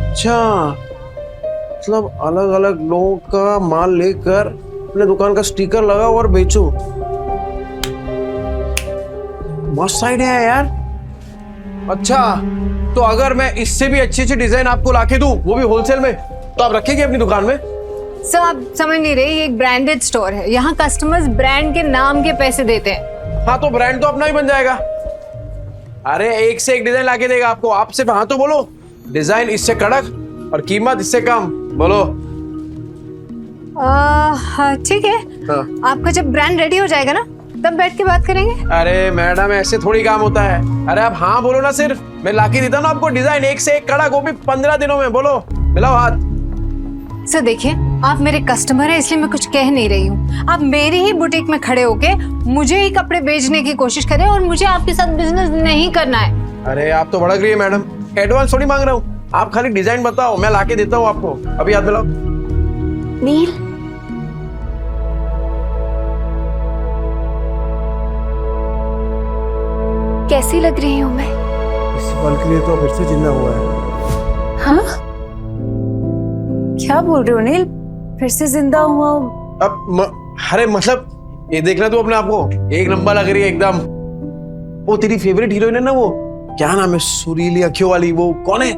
अच्छा, मतलब अलग अलग लोगों का माल लेकर अपने दुकान का स्टिकर लगाओ और बेचो। मस्त आइडिया है यार। अच्छा, तो अगर मैं इससे भी अच्छी अच्छी डिजाइन आपको लाके दूं, वो भी होलसेल में, तो आप रखेंगे अपनी दुकान में? सर आप समझ नहीं रहे, ये एक ब्रांडेड स्टोर है। यहाँ कस्टमर्स ब्रांड के नाम के पैसे देते हैं। हाँ, तो ब्रांड तो अपना ही बन जाएगा। अरे एक से एक डिजाइन लाके देगा आपको। आप सिर्फ हाँ तो बोलो, डिजाइन इससे कड़क और कीमत इससे कम, बोलो। ठीक है। हाँ। आपका जब ब्रांड रेडी हो जाएगा ना, तब बैठ के बात करेंगे। अरे मैडम, ऐसे थोड़ी काम होता है। अरे आप हाँ बोलो ना, सिर्फ मैं लाके देता हूँ ना आपको डिजाइन एक से एक कड़क, वो भी 15 दिनों में। बोलो, मिलाओ हाथ। सर देखिए, आप मेरे कस्टमर हैं, इसलिए मैं कुछ कह नहीं रही हूँ। आप मेरी ही बुटीक में खड़े होके मुझे ही कपड़े बेचने की कोशिश करें, और मुझे आपके साथ बिजनेस नहीं करना है। अरे आप तो भड़क रही है मैडम, एडवांस थोड़ी मांग रहा हूँ। आप खाली डिजाइन बताओ, मैं लाके देता हूँ आपको। अभी हाथ मिलाओ। नील, कैसी लग रही हूँ मैं? इस पल के लिए तो फिर से जिंदा हुआ है। हाँ? क्या बोल रहे हो नील? फिर से जिंदा हुआ हूँ? अरे मतलब ये देखना तू अपने आप को, एक नंबर लग रही है एकदम। वो तेरी फेवरेट हीरोइन है ना, वो क्या नाम है, सुरीली अखियों वाली, वो कौन है?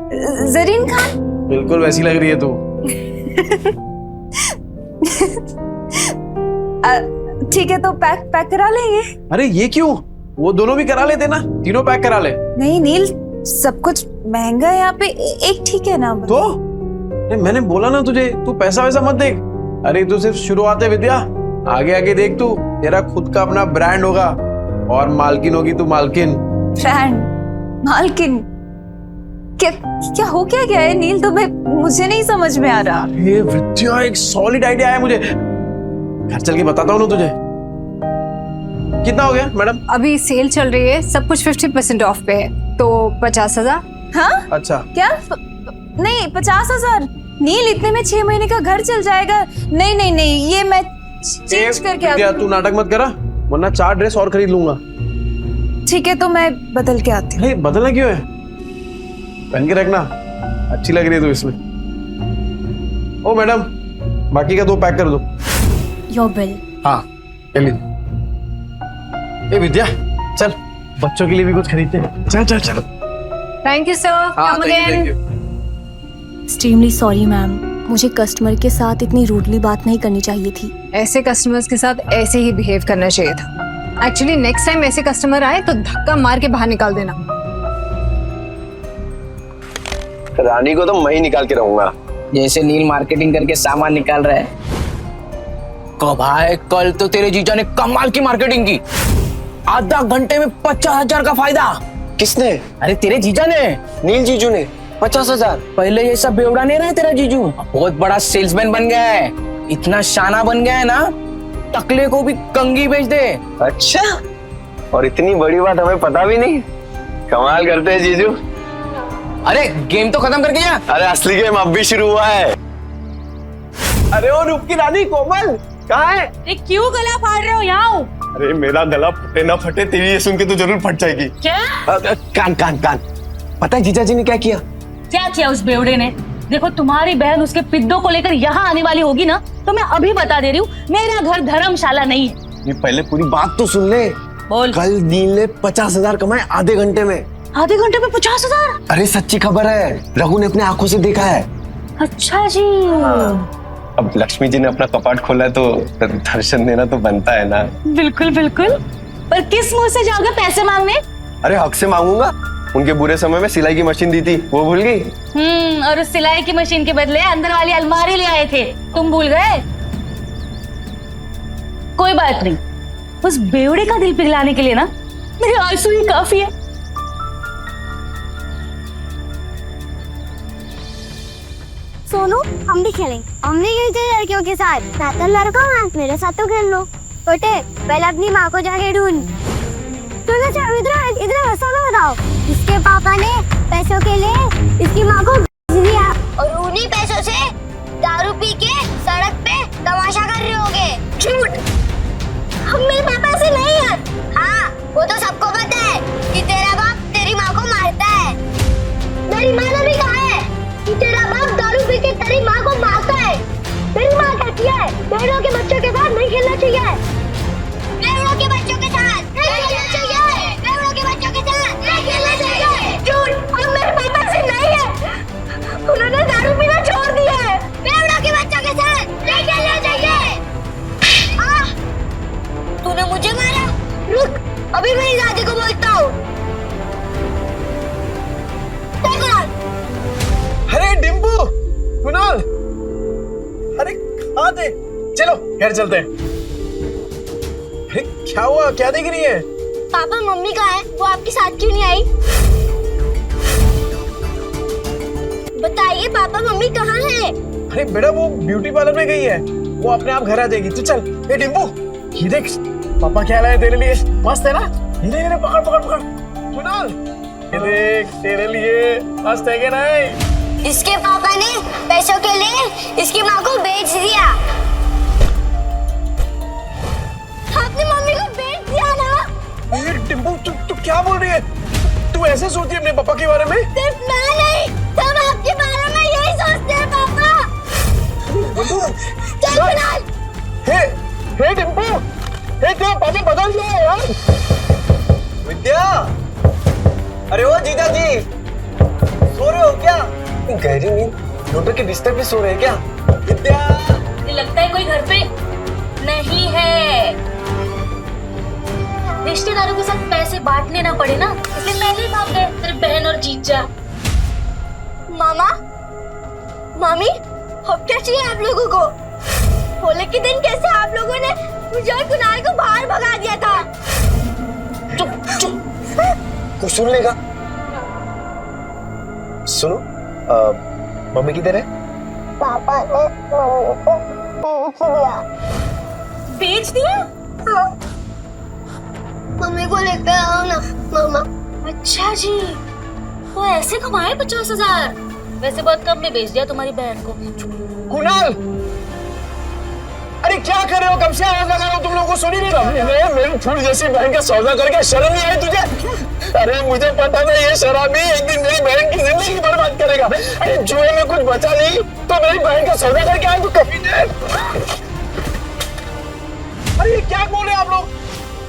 जरीन खान। बिल्कुल वैसी लग रही है तू। ठीक है, तो पैक करा लेंगे। अरे ये क्यों, वो दोनों भी करा लेते ना, तीनों पैक करा ले। नहीं नील, सब कुछ महंगा है यहाँ पे, एक ठीक है ना? तो मैंने बोला ना तुझे, तू पैसा वैसा मत देख। अरे तू सिर्फ शुरुआत है विद्या, आगे आगे देख तू, तेरा खुद का अपना ब्रांड होगा और मालकिन होगी तू, मालकिन। ब्रांड? मालकिन? क्या हो क्या गया है नील? तो मुझे नहीं समझ में आ रहा। ये विद्या, एक सॉलिड आइडिया है मुझे, घर चल के बताता हूँ ना तुझे। कितना हो गया मैडम? अभी सेल चल रही है, सब कुछ 50% ऑफ पे है, तो 50,000। हाँ? अच्छा। क्या? नहीं, 50,000 नील, इतने में 6 महीने का घर चल जाएगा। नहीं नहीं नहीं, ये मैं चेंज करके विद्या, तू नाटक मत करा, वरना 4 ड्रेस और खरीद लूंगा। ठीक है, तो मैं बदल के आती हूँ। बदलना क्यों है, पहन के रखना, अच्छी लग रही है तू इसमें। ओ मैडम, बाकी का 2 पैक कर दो। Your bill. हाँ, ए विद्या, चल बच्चों के लिए भी कुछ खरीदते हैं। चल चल चल। Thank you sir, come again. Extremely sorry ma'am, मुझे कस्टमर के साथ इतनी रूडली बात नहीं करनी चाहिए थी। ऐसे कस्टमर्स के साथ ऐसे ही बिहेव करना चाहिए था। एक्चुअली नेक्स्ट टाइम ऐसे कस्टमर आए तो धक्का मार के बाहर निकाल देना। रानी को तो मैं ही निकाल के रहूंगा। जैसे नील मार्केटिंग करके सामान निकाल रहा है, भाई कल तो तेरे जीजा ने कमाल की मार्केटिंग की, आधा घंटे में 50,000 का फायदा। किसने? अरे तेरे जीजा ने, नील जीजू ने। 50,000? पहले ये सब बेवड़ा नहीं रहा तेरा जीजू, बहुत बड़ा सेल्समैन बन गया है, इतना शाना बन गया है ना, टकले को भी कंगी बेच दे। अच्छा, और इतनी बड़ी बात हमें पता भी नहीं। कमाल करते हैं जीजू। अरे गेम तो खत्म कर गया। अरे असली गेम अब भी शुरू हुआ है। अरे ओ रूप की रानी कोमल कहाँ है? क्यों गला फाड़ रहे हो? यहाँ अरे मेरा गला फटे ना फटे, तेरी ये सुन के तो जरूर फट जाएगी। क्या? कान कान कान, पता है जीजा जी ने क्या किया? क्या किया उस बेवड़े ने? देखो, तुम्हारी बहन उसके पिद्दों को लेकर यहाँ आने वाली होगी ना, तो मैं अभी बता दे रही हूँ, मेरा घर धर्मशाला नहीं है। ये पहले पूरी बात तो सुन ले। बोल। कल नील ने 50,000 कमाए आधे घंटे में। आधे घंटे में 50,000? अरे सच्ची खबर है, रघु ने अपने आंखों से देखा है। अच्छा जी। अब लक्ष्मी जी ने अपना कपाट खोला है तो दर्शन देना तो बनता है ना। बिल्कुल बिल्कुल, पर किस मुंह से जाओगे पैसे मांगने? अरे हक से मांगूंगा, उनके बुरे समय में सिलाई की मशीन दी थी, वो भूल गई? और उस सिलाई की मशीन के बदले अंदर वाली अलमारी ले आए थे, तुम भूल गए? कोई बात नहीं, उस बेवड़े का दिल पिघलाने के लिए ना मेरे आंसू ही काफी है। सोनू हम भी खेलेंगे। हम नहीं खेलते लड़कियों के साथ। मैं तो लड़का हूँ, मेरे साथ तो खेल लो। छोटे पहले अपनी माँ को जाके ढूंढ। इधर सोनू बताओ। इसके पापा ने पैसों के लिए इसकी माँ को दिया और उन्हीं पैसों से दारू पी के सड़क पे तमाशा कर रहे होगे। झूठ। हम मेरे पापा से नहीं है। हाँ वो तो सबको पता है कि तेरा बाप तेरी माँ को मारता है। मेरी माँ ने भी कहा है कि तेरा बाप दारू पी के तेरी माँ को मारता है। मेरी माँ कहती है बहनों के बच्चों के साथ नहीं खेलना चाहिए। बहनों के बच्चों के साथ नहीं खेलना चाहिए। बहनों के बच्चों के साथ नहीं खेलना चाहिए। झूठ। हम मेरे पापा से नहीं है। उन्होंने दारू पीना छोड़ दिया है। बहनों के बच्चों के साथ नहीं खेलना चाहिए। तूने मुझे मारा। रुक अभी मेरी दादी को बोलता हूँ। अरे डिम्पू, कुणाल, अरे कहाँ थे? चलो घर चलते हैं। अरे क्या हुआ, क्या देख रही है? पापा मम्मी कहाँ है? वो आपके साथ क्यों नहीं आई? बताइए पापा मम्मी कहाँ है? अरे बेटा वो ब्यूटी पार्लर में गई है, वो अपने आप घर आ जाएगी। तू चल। ए डिम्पू ये देख पापा क्या लाए तेरे लिए, मस्त है ना? ये पकड़ पकड़ पकड़। कुणाल ये देख तेरे लिए, मस्त है कि नहीं? इसके पापा ने पैसों के लिए इसकी माँ को बेच दिया। आपने मम्मी को बेच दिया ना? ये डिम्पू तू क्या बोल रही है? तू ऐसे सोचती है अपने पापा के बारे में? सिर्फ मैं नहीं, सब आपके बारे में यही सोचते हैं पापा। चल कुणाल। हे डिम्पू, हे तेरा पापा बदल गया है यार। विद्या, अरे ओ जीजा जी, सो रहे हो क्या? गहरी नींद, डॉक्टर के बिस्तर पे सो रहे हैं क्या? विद्या, मुझे लगता है कोई घर पे नहीं है। रिश्तेदारों के साथ पैसे बांटने ना पड़े ना, इसलिए पहले ही भाग गए तेरे बहन और जीजा। मामा, मामी, अब क्या चाहिए आप लोगों को? होली के दिन कैसे आप लोगों ने मुझे और कुणाल को बाहर भगा दिया था? चुप चुप, कुछ सुन लेगा। सुनो, मम्मी किधर है? पापा ने मम्मी को बेच दिया। बेच दिया? हाँ। मम्मी को लेकर आओ ना मामा। अच्छा जी, वो ऐसे कमाए 50,000। वैसे बहुत कम में बेच दिया तुम्हारी बहन को। कुणाल, अरे क्या कर रहे हो? कब से आवाज लगा रहा हूँ, तुम लोगों को सुनी नहीं रहा? मेरी फूल जैसी बहन का सौदा करके शर्म नहीं आई तुझे? अरे मुझे पता था ये शराबी एक दिन मेरी बहन की जिंदगी बर्बाद करेगा। अरे जुए में कुछ बचा नहीं तो मेरी बहन का सौदा करके आए तो कभी नहीं। अरे ये क्या बोल रहे हैं आप लोग?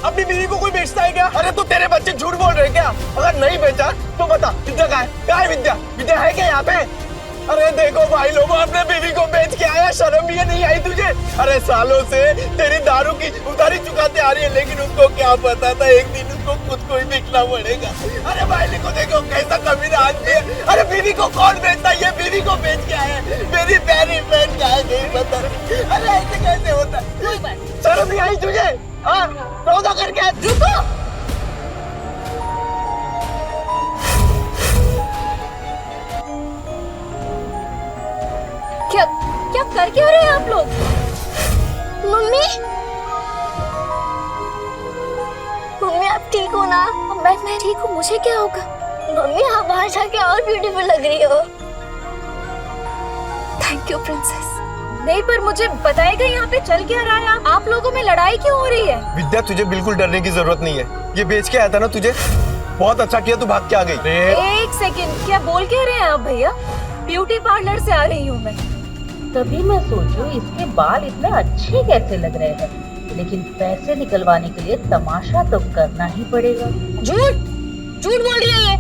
अपनी बीवी को कोई बेचता है क्या? अरे तो तेरे बच्चे झूठ बोल रहे हैं क्या? अगर नहीं बेचा तो बता विद्या कहाँ है? कहाँ है विद्या? विद्या है क्या यहाँ पे? अरे देखो भाई लोगों, अपने बीवी को बेच के आया, शर्म भी नहीं आई तुझे? अरे सालों से तेरी दारू की उधारी चुकाते आ रही है, लेकिन उसको क्या पता था एक दिन उसको खुद को ही बिकना पड़ेगा। अरे भाई को देखो कैसा कमीना आदमी है। अरे बीवी को कौन बेचता है? ये बीवी को बेच के आया, मेरी प्यारी बहन का है, नहीं पता। अरे ऐसे कैसे होता है? शर्म नहीं आई तुझे? हाँ सौदा करके रुको। क्या कर क्यों रहे हैं आप लोग? मम्मी, मम्मी आप ठीक हो ना? मैं ठीक हूँ, मुझे क्या होगा? मम्मी आप बाहर जाके और ब्यूटीफुल लग रही हो। Thank you princess. नहीं पर मुझे बताएगा यहाँ पे चल क्या रहा है? आप लोगों में लड़ाई क्यों हो रही है? विद्या, तुझे बिल्कुल डरने की जरूरत नहीं है। ये बेच के आया था ना तुझे, बहुत अच्छा किया तू भाग के आ गई। एक सेकंड, क्या बोल के रहे हैं आप भैया? ब्यूटी पार्लर से आ रही हूँ मैं। तभी मैं सोचूं इसके बाल इतने अच्छे कैसे लग रहे हैं, लेकिन पैसे निकलवाने के लिए तमाशा तो करना ही पड़ेगा। झूठ बोल रही है ये।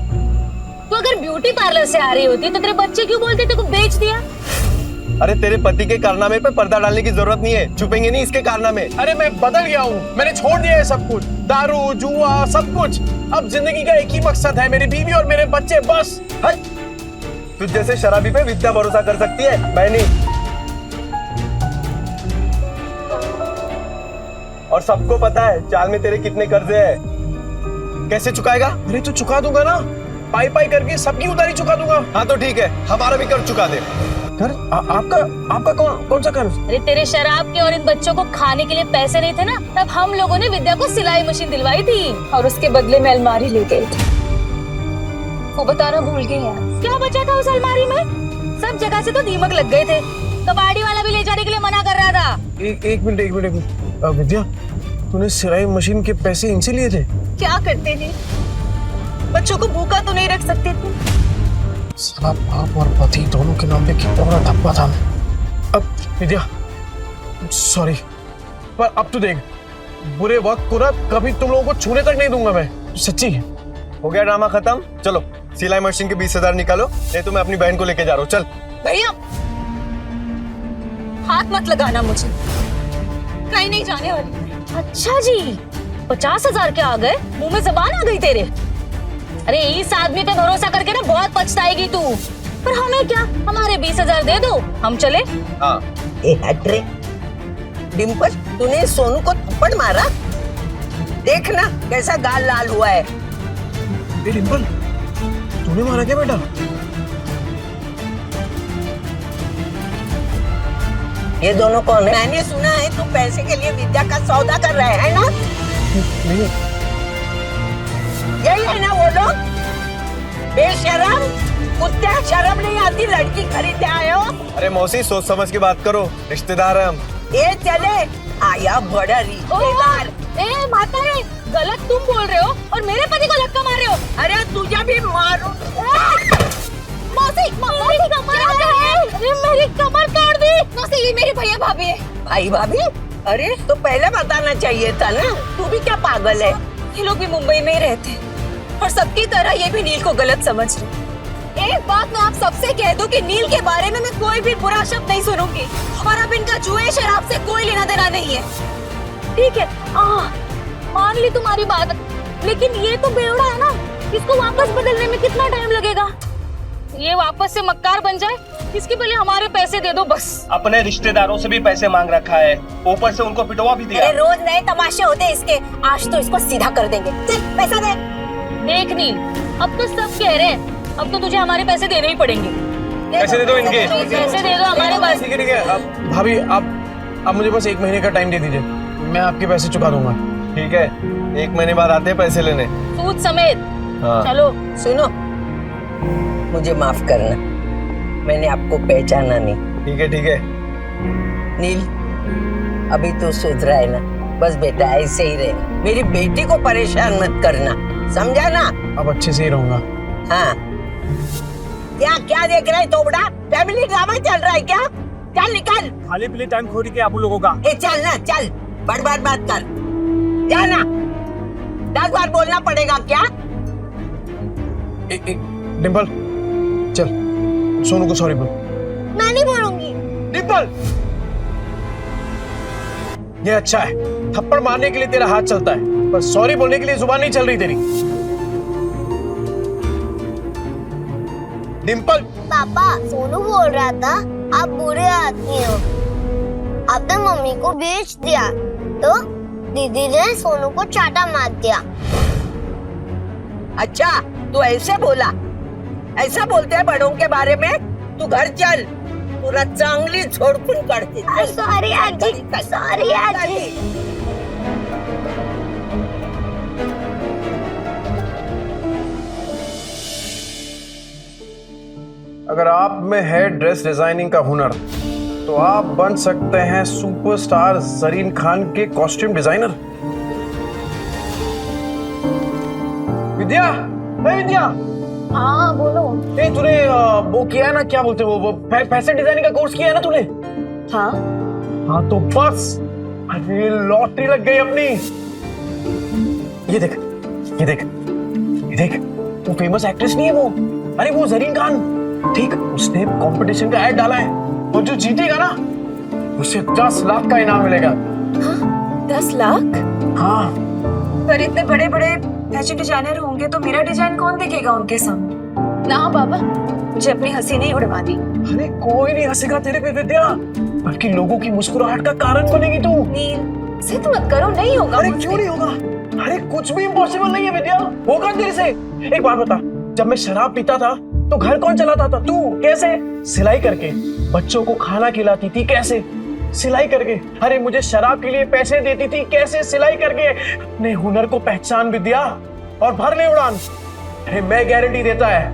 तो अगर ब्यूटी पार्लर से आ रही होती तो तेरे बच्चे क्यों बोलते तेरे को बेच दिया? अरे तेरे पति के कारनामे पे पर्दा डालने की जरूरत नहीं है, छुपेंगे नहीं इसके कारनामे। अरे मैं बदल गया हूँ, मैंने छोड़ दिया है सब कुछ, दारू जुआ सब कुछ। अब जिंदगी का एक ही मकसद है, मेरी बीवी और मेरे बच्चे, बस। तुझ जैसे शराबी पे विद्या भरोसा कर सकती है, मैं नहीं। और सबको पता है चाल में तेरे कितने कर्जे हैं। कैसे चुकाएगा? अरे तो चुका दूंगा ना, पाई पाई करके सबकी उधारी चुका दूंगा। हाँ तो ठीक है, हमारा भी कर्ज चुका दे। घर आपका कौन सा घर? अरे तेरे शराब के और इन बच्चों को खाने के लिए पैसे नहीं थे ना, तब हम लोगों ने विद्या को सिलाई मशीन दिलवाई थी और उसके बदले में अलमारी ले गए थे। वो बताना भूल गई यार। क्या बचा था उस अलमारी में? सब जगह से तो दीमक लग गए थे, कबाड़ी वाला भी ले जाने के लिए मना कर रहा था। एक मिनट विद्या, तूने सिलाई मशीन के पैसे इनसे लिए थे? क्या करते थे, बच्चों को भूखा तो नहीं रख सकते थे। साला बाप और पति दोनों के नाम पे कितना बड़ा धब्बा था। अब विद्या सॉरी, पर अब तो देख, बुरे वक्त को ना कभी तुम लोगों को छूने तक नहीं दूंगा मैं, सच्ची। हो गया ड्रामा खत्म, चलो सिलाई मशीन के 20,000 निकालो, नहीं तो मैं अपनी बहन को लेके जा रहा हूँ। चल भैया हाथ मत लगाना मुझे, कहीं नहीं जाने वाली। अच्छा जी, 50,000 के आ गए, मुंह में जबान आ गई तेरे। अरे इस आदमी पे भरोसा करके ना बहुत पछताएगी तू। पर हमें क्या, हमारे 20,000 दे दो, हम चले। हाँ। डिम्पल, तूने सोनू को थप्पड़ मारा? देखना कैसा गाल लाल हुआ है। डिम्पल, तूने मारा क्या बेटा? ये दोनों कौन है? मैंने सुना है तू पैसे के लिए विद्या का सौदा कर रहा है ना? नहीं। यही है ना वो लोग? बेशरम, कुत्ते, शर्म नहीं आती, लड़की खरीदने आए हो? अरे मौसी, सोच समझ के बात करो, रिश्तेदार है हम। ये चले आया बड़ा रिश्तेदार। ए माता रे, गलत तुम बोल रहे हो और मेरे पति को धक्का मार रहे हो। अरे तुझे भी मारो। मौसी, मेरी कमर अरे मेरी कमर काट दी। मौसी, ये मेरे भैया भाभी है। भाई भाभी? अरे तो पहले बताना चाहिए था ना, तू भी क्या पागल है? ये लोग भी मुंबई में ही रहते हैं और सबकी तरह ये भी नील को गलत समझ रहे। एक बात मैं आप सबसे कह दूं कि नील के बारे में मैं कोई भी बुरा शब्द नहीं सुनूंगी और अब इनका जुए शराब से कोई लेना देना नहीं है। ठीक है, मान ली तुम्हारी बात, लेकिन ये तो बेवड़ा है ना, इसको वापस बदलने में कितना टाइम लगेगा? ये वापस से मक्कार बन जाए, इसके पहले हमारे पैसे दे दो बस। अपने रिश्तेदारों से भी पैसे मांग रखा है, ऊपर से उनको पिटवा भी दिया। अरे रोज नए तमाशे होते हैं इसके, आज तो इसको सीधा कर देंगे। चल पैसा दे। देख नील, अब तो सब कह रहे हैं, अब तो तुझे हमारे पैसे देने ही पड़ेंगे। पैसे दे दो इनके। पैसे दे दो हमारे पास। ठीक है। अब भाभी, आप मुझे बस 1 महीने का टाइम दे दीजिए, मैं आपके पैसे चुका दूंगा। ठीक है, 1 महीने बाद आते हैं पैसे लेने, सूद समेत। हाँ। चलो। सुनो, मुझे माफ करना, मैंने आपको पहचाना नहीं। ठीक है। नील, अभी तो सुधरा है ना? बस बेटा ऐसे ही रहे, मेरी बेटी को परेशान मत करना, समझा ना? अब अच्छे से ही रहूंगा। हाँ। क्या देख रहा है तोबड़ा? फैमिली ड्रामा चल रहा है क्या? चल निकल। खाली पीली टाइम खोरी के आप लोगों का। चल ना, चल, बर्बाद बात कर, जाना। 10 बार बोलना पड़ेगा क्या? डिम्पल चल, सोनू को सॉरी बोल। मैं नहीं बोलूंगी। डिम्पल, ये अच्छा है, थप्पड़ मारने के लिए तेरा हाथ चलता है, पर सॉरी बोलने के लिए जुबान नहीं चल रही तेरी। डिम्पल। पापा, सोनू बोल रहा था आप बुरे आदमी हो, आपने मम्मी को बेच दिया, तो दीदी ने सोनू को चाटा मार दिया। अच्छा, तू ऐसे बोला? ऐसा बोलते हैं बड़ों के बारे में? तू घर चल, पूरा चांगली छोड़कुन करती। सॉरी आजी, सॉरी आजी। अगर आप में है ड्रेस डिजाइनिंग का हुनर, तो आप बन सकते हैं सुपरस्टार जरीन खान के कॉस्ट्यूम डिजाइनर। विद्या, विद्या। हाँ बोलो। तूने वो किया है ना, क्या बोलते हैं वो फैशन डिजाइनिंग का कोर्स किया है ना तूने? हाँ तो बस, अरे लॉटरी लग गई अपनी। ये देख, वो फेमस एक्ट्रेस नहीं है वो? अरे वो जरीन खान, ठीक, उसने कंपटीशन का ऐड डाला है और जो जीतेगा ना, उसे 10 लाख का इनाम मिलेगा। 10 लाख? हाँ। पर इतने बड़े बड़े फैशन डिजाइनर होंगे तो मेरा डिजाइन कौन देखेगा उनके सामने? ना बाबा, मुझे अपनी हंसी नहीं उड़वानी। अरे कोई नहीं हंसेगा तेरे पे विद्या, बल्कि लोगों की मुस्कुराहट का कारण बनेगी तू। नील, जिद मत करो, नहीं होगा। अरे क्यों नहीं होगा? अरे कुछ भी इम्पॉसिबल नहीं है विद्या, होगा तेरे से। एक बात बता, जब मैं शराब पीता था तो घर कौन चलाता था? तू। कैसे? सिलाई करके, बच्चों को खाना खिलाती थी कैसे? सिलाई करके। अरे मुझे शराब के लिए पैसे देती थी कैसे? सिलाई करके। अपने हुनर को पहचान विद्या और भर ले उड़ान। अरे मैं गारंटी देता है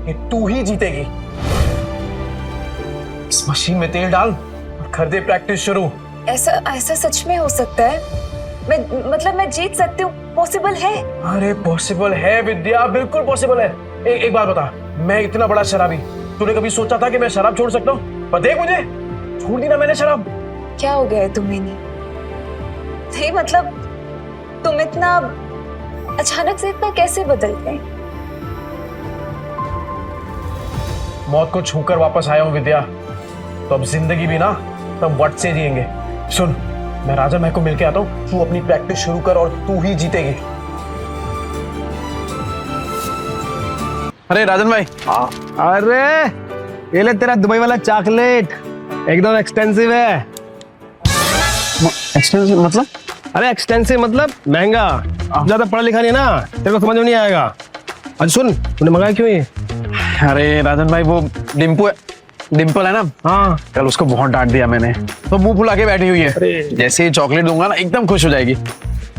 कि तू ही जीतेगी। इस मशीन में तेल डाल और कर दे प्रैक्टिस शुरू। ऐसा सच में हो सकता है? मैं जीत सकती हूँ? पॉसिबल है? अरे पॉसिबल है विद्या, बिल्कुल पॉसिबल है। एक बात बता, मैं इतना बड़ा शराबी, तूने कभी सोचा था कि मैं शराब छोड़ सकता हूँ? पर देख मुझे, छोड़ दी ना मैंने शराब। क्या हो गया है तुम्हें? नहीं तुम इतना अचानक से इतना कैसे बदल गए? मौत को छूकर वापस आया हूँ विद्या, तो अब जिंदगी भी ना तब वट से जिएंगे। सुन, मैं राजन भाई को मिलके आता हूँ, तू अपनी प्रैक्टिस शुरू कर और तू ही जीतेगी। अरे राजन भाई। अरे ये ले तेरा दुबई वाला चॉकलेट, एकदम एक्सपेंसिव है। एक्सपेंसिव मतलब? अरे एक्सपेंसिव मतलब महंगा। ज्यादा पढ़ा लिखा नहीं ना, तेरे को समझ में नहीं आएगा। अच्छा सुन, तूने मंगाया क्यों ये? अरे राजन भाई, वो डिम्पल है ना, हाँ, कल उसको बहुत डांट दिया मैंने, तो मुंह फुला के बैठी हुई है। जैसे ही चॉकलेट दूंगा ना एकदम खुश हो जाएगी।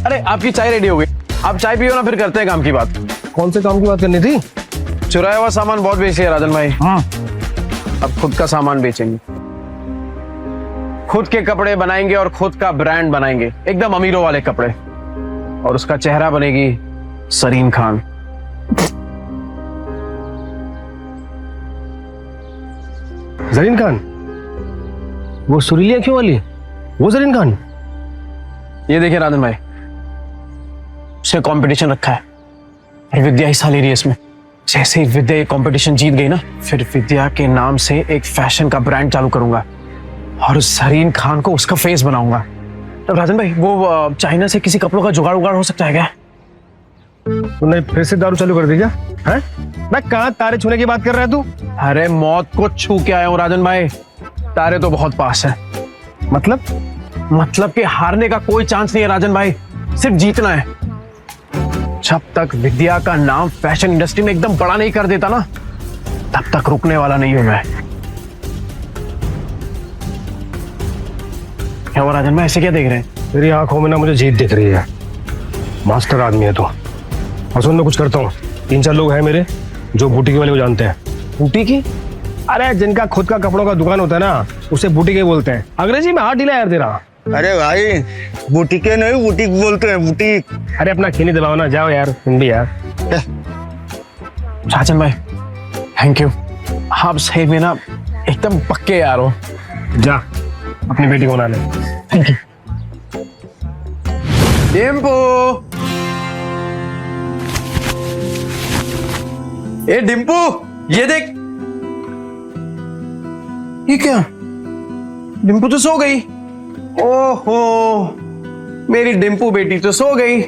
अरे आपकी चाय रेडी हो गई, आप चाय पियो ना, फिर करते हैं काम की बात। कौन से काम की बात करनी थी? चुराया हुआ सामान बहुत बेची है राजन भाई। हाँ, अब खुद का सामान बेचेंगे, खुद के कपड़े बनाएंगे और खुद का ब्रांड बनाएंगे, एकदम अमीरों वाले कपड़े। और उसका चेहरा बनेगी सरीन खान। जरीन खान? वो सुरीली आंखों वाली, वो जरीन खान? ये देखिए राजन भाई, उसने कंपटीशन रखा है और विद्या हिस्सा ले रही है इसमें। जैसे ही विद्या ये कंपटीशन जीत गई ना, फिर विद्या के नाम से एक फैशन का ब्रांड चालू करूंगा और जरीन खान को उसका फेस बनाऊंगा। तो राजन भाई, वो चाइना से किसी कपड़ों का जुगाड़ उगाड़ हो सकता है क्या? तूने फिर से दारू चालू कर दी क्या? हैं? मैं कहाँ तारे छूने की बात कर रहा है तू? अरे मौत को छू के आया हूँ राजन भाई, तारे तो बहुत पास है। मतलब कि हारने का कोई चांस नहीं है राजन भाई, सिर्फ जीतना है। जब तक विद्या का नाम फैशन इंडस्ट्री में एकदम बड़ा नहीं कर देता ना, तब तक रुकने वाला नहीं हूं मैं। क्या हुआ राजन भाई, ऐसे क्या देख रहे हैं? तेरी आंखों में ना मुझे जीत दिख रही है। मास्टर आदमी है तू। और सुन, मैं कुछ करता हूँ, 3-4 लोग हैं मेरे जो बुटीक वाले को जानते हैं। बुटीक? अरे जिनका खुद का कपड़ों का दुकान होता है ना, उसे बुटीक ही बोलते हैं। अंग्रेजी में हाथ ढीला यार तेरा। अरे भाई, बुटीके नहीं बुटीक बोलते हैं, बुटीक। अरे अपना खीनी दबाओ ना, जाओ यार तुम भी यार। राजन भाई थैंक यू, आप सही में ना एकदम पक्के यार हो। जा अपनी बेटी को बना ले। Thank you. डिम्पू, ए डिम्पू, ये देख। ये क्या? डिम्पू तो सो गई। ओहो, मेरी डिम्पू बेटी तो सो गई,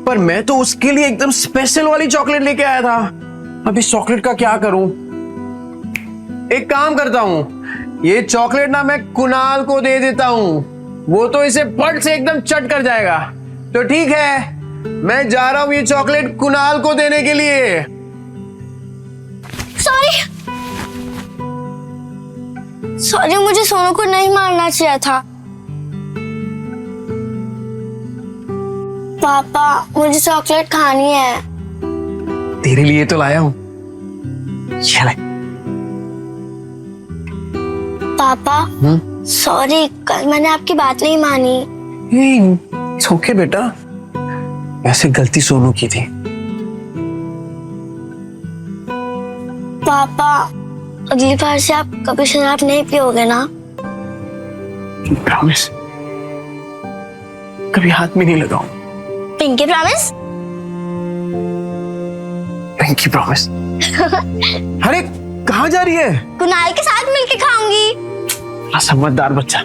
पर मैं तो उसके लिए एकदम स्पेशल वाली चॉकलेट लेके आया था। अब इस चॉकलेट का क्या करूं? एक काम करता हूं, ये चॉकलेट ना मैं कुणाल को दे देता हूं, वो तो इसे पट से एकदम चट कर जाएगा। तो ठीक है, मैं जा रहा हूं ये चॉकलेट कुणाल को देने के लिए। सॉरी, मुझे सोनू को नहीं मारना चाहिए था। पापा, मुझे चॉकलेट खानी है। तेरे लिए तो लाया हूं। चल। पापा सॉरी, कल मैंने आपकी बात नहीं मानी। ओके बेटा, वैसे गलती सोनू की थी। पापा, अगली बार से आप कभी शराब नहीं पियोगे ना? प्रॉमिस, कभी हाथ में नहीं लगाऊं। Pinky promise? Pinky promise. अरे कहाँ जा रही है? कुणाल के साथ मिलके खाऊंगी। समझदार बच्चा।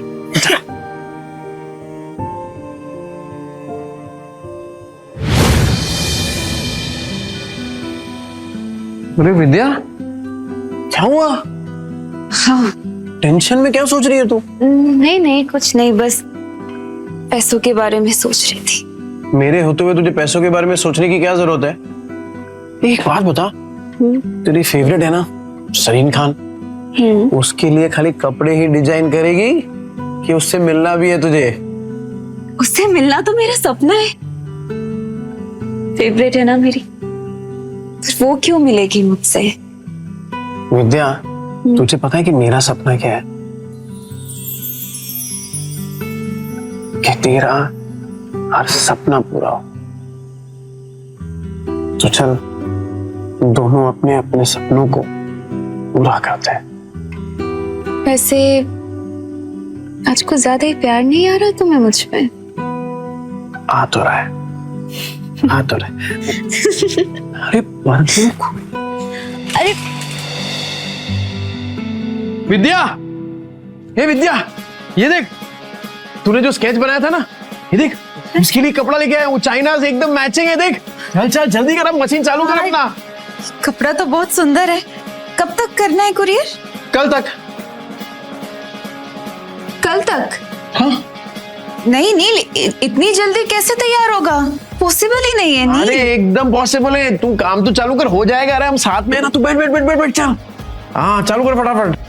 अरे विद्या, क्या हुआ? टेंशन में क्या सोच रही है तू? नहीं कुछ नहीं, बस पैसों के बारे में सोच रही थी। मेरे होते हुए तुझे पैसों के बारे में सोचने की क्या जरूरत है? एक बात बता, तेरी फेवरेट है ना सरीन खान, उसके लिए खाली कपड़े ही डिजाइन करेगी कि उससे मिलना भी है तुझे? उससे मिलना तो मेरा सपना है, फेवरेट है ना मेरी, फिर वो क्यों मिलेगी मुझसे? विद्या, तुझे पता है कि मेरा सपना क्या है? कि तेरा हर सपना पूरा हो। तो चल दोनों अपने अपने सपनों को पूरा करते हैं। वैसे आज कुछ ज्यादा ही प्यार नहीं आ रहा तुम्हें मुझ पे? आ तो रहा है, आ तो रहा है। अरे अरे विद्या, हे विद्या, ये देख, तूने जो स्केच बनाया था ना, ये देख, इसके लिए कपड़ा लेके आया हूँ, चाइना से एकदम मैचिंग है। देख, चल चल जल्दी कर, अब मशीन चालू कर अपना। कपड़ा तो बहुत सुंदर है, कब तक करना है कुरियर? कल तक। कल तक? हाँ। नहीं नील, इतनी जल्दी कैसे तैयार होगा? पॉसिबल ही नहीं है नील। अरे एकदम पॉसिबल है, तू काम तो चालू कर, हो जाएगा। अरे हम साथ में है ना, तू बैठ बैठ बैठ बैठ बैठ, चल। हाँ चालू कर फटाफट।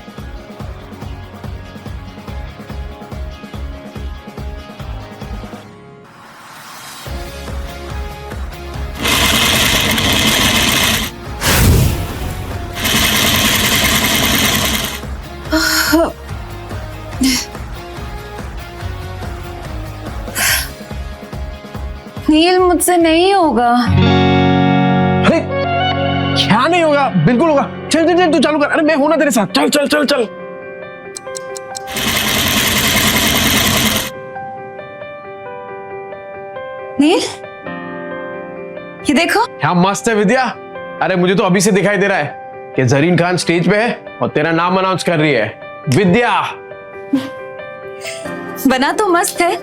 नील मुझसे नहीं होगा। अरे क्या नहीं होगा? बिल्कुल होगा। चल चल चल, तू चालू कर। अरे मैं हूं ना तेरे साथ, चल चल चल चल। नील, ये देखो। क्या मस्त है विद्या। अरे मुझे तो अभी से दिखाई दे रहा है कि जरीन खान स्टेज पे है और तेरा नाम अनाउंस कर रही है, विद्या। बना तो मस्त है,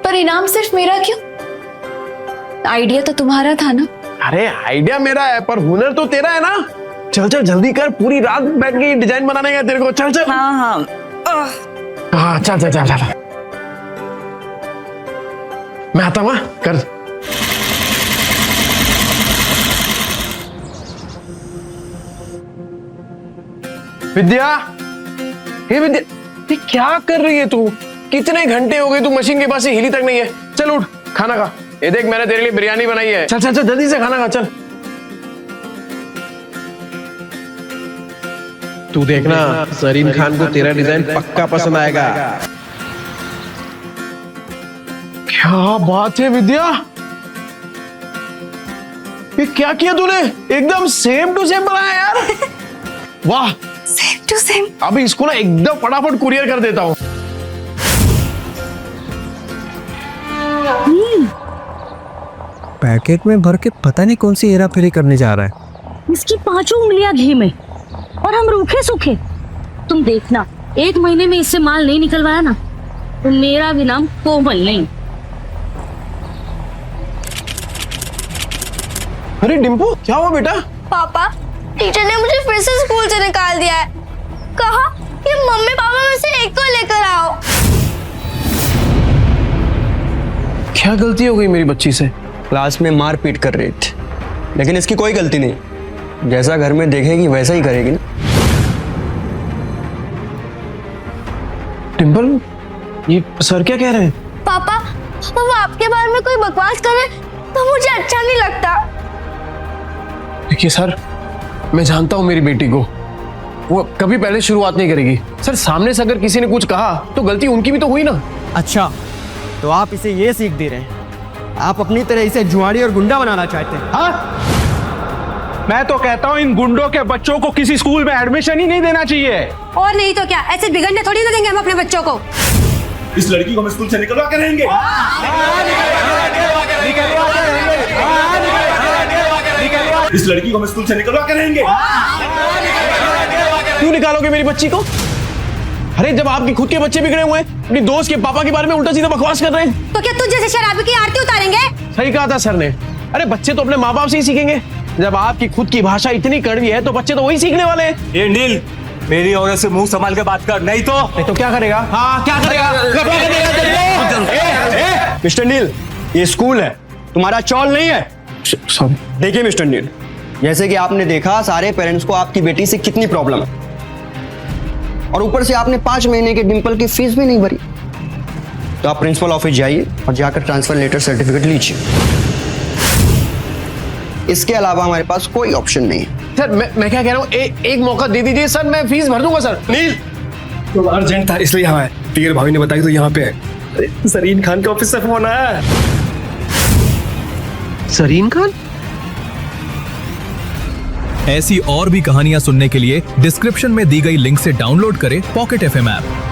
पर इनाम सिर्फ मेरा क्यों? आइडिया तो तुम्हारा था ना? अरे आइडिया मेरा है, पर हुनर तो तेरा है ना। चल चल जल्दी कर, पूरी रात बैठ के डिजाइन बनाने का तेरे को। चल चल। हाँ हाँ हाँ चल चल चल चल, मैं आता हूँ। कर। विद्या, हे विद्या, ये क्या कर रही है तू? कितने घंटे हो गए तू मशीन के पास से हिली तक नहीं है। चल उठ, खाना खा। ये देख, मैंने तेरे लिए बिरयानी बनाई है। चल चल चल जल्दी से खाना खा, चल। तू देखना, जरीन खान को तेरा डिजाइन पक्का पसंद आएगा। क्या बात है विद्या, ये क्या किया तूने? एकदम सेम टू सेम बनाया यार। वाह, सेम टू सेम। अभी इसको ना एकदम फटाफट कुरियर कर देता हूँ। पैकेट में भर के पता नहीं कौन सी हेरा फेरी करने जा रहा है। इसकी 5 उंगलियां घी में और हम रूखे सूखे। तुम देखना, 1 महीने में इससे माल नहीं निकलवाया ना तो मेरा भी नाम कोमल नहीं। अरे डिम्पू, क्या हुआ बेटा? पापा, टीचर ने मुझे फिर से स्कूल से निकाल दिया है। कहा कि मम्मी पापा में से एक को लेकर आओ। क्या गलती हो गई मेरी बच्ची से? क्लास में मार पीट कर रही थी, लेकिन इसकी कोई गलती नहीं। जैसा घर में देखेगी वैसा ही करेगी ना। डिम्पल, ये सर क्या कह रहे हैं? पापा, वो आपके बारे में कोई बकवास करे तो मुझे अच्छा नहीं लगता। देखिए सर, मैं जानता हूं मेरी बेटी को, वो कभी पहले शुरुआत नहीं करेगी। सर सामने से अगर किसी ने कुछ कहा तो गलती उनकी भी तो हुई ना। अच्छा, तो आप इसे ये सीख दे रहे हैं? आप अपनी तरह इसे जुआड़ी और गुंडा बनाना चाहते हैं? हाँ? मैं तो कहता हूँ इन गुंडों के बच्चों को किसी स्कूल में एडमिशन ही नहीं देना चाहिए। और नहीं तो क्या, ऐसे बिगड़ने थोड़ी ना देंगे हम अपने बच्चों को। इस लड़की को हम स्कूल से निकलवा के रहेंगे। इस लड़की को हम स्कूल से निकलवा के रहेंगे। क्यों निकालोगे मेरी बच्ची को? अरे जब आपके खुद के बच्चे बिगड़े हुए हैं, अपनी दोस्त के पापा के बारे में उल्टा सीधा बकवास कर रहे हैं। तो क्या तुझ जैसे शराबी की आरती उतारेंगे? सही कहा था सर ने। अरे बच्चे तो अपने माँ बाप से ही सीखेंगे। जब आपकी खुद की भाषा इतनी कड़वी है तो बच्चे तो वही सीखने वाले हैं। ये नील, मेरी औरत से मुंह संभाल के बात कर, नहीं तो क्या करेगा? हाँ क्या करेगा? मिस्टर नील, ये स्कूल है, तुम्हारा चौल नहीं है। सॉरी। देखिए मिस्टर नील, जैसे कि आपने देखा, सारे पेरेंट्स को आपकी बेटी से कितनी प्रॉब्लम है। और ऊपर से आपने 5 महीने के डिंपल की फीस भी नहीं भरी। तो आप प्रिंसिपल ऑफिस जाइए और जाकर ट्रांसफर लेटर सर्टिफिकेट लीजिए। इसके अलावा हमारे पास कोई ऑप्शन नहीं है। सर मैं क्या कह रहा हूँ, एक मौका दे दीजिए सर, मैं फीस भर दूंगा सर। नील तो अर्जेंट था इसलिए यहाँ है। तीर भाभी ने बताया तो यहाँ पे है। सरीन खान के ऑफिस से फोन आया है। सरीन खान? ऐसी और भी कहानियां सुनने के लिए डिस्क्रिप्शन में दी गई लिंक से डाउनलोड करें पॉकेट FM ऐप।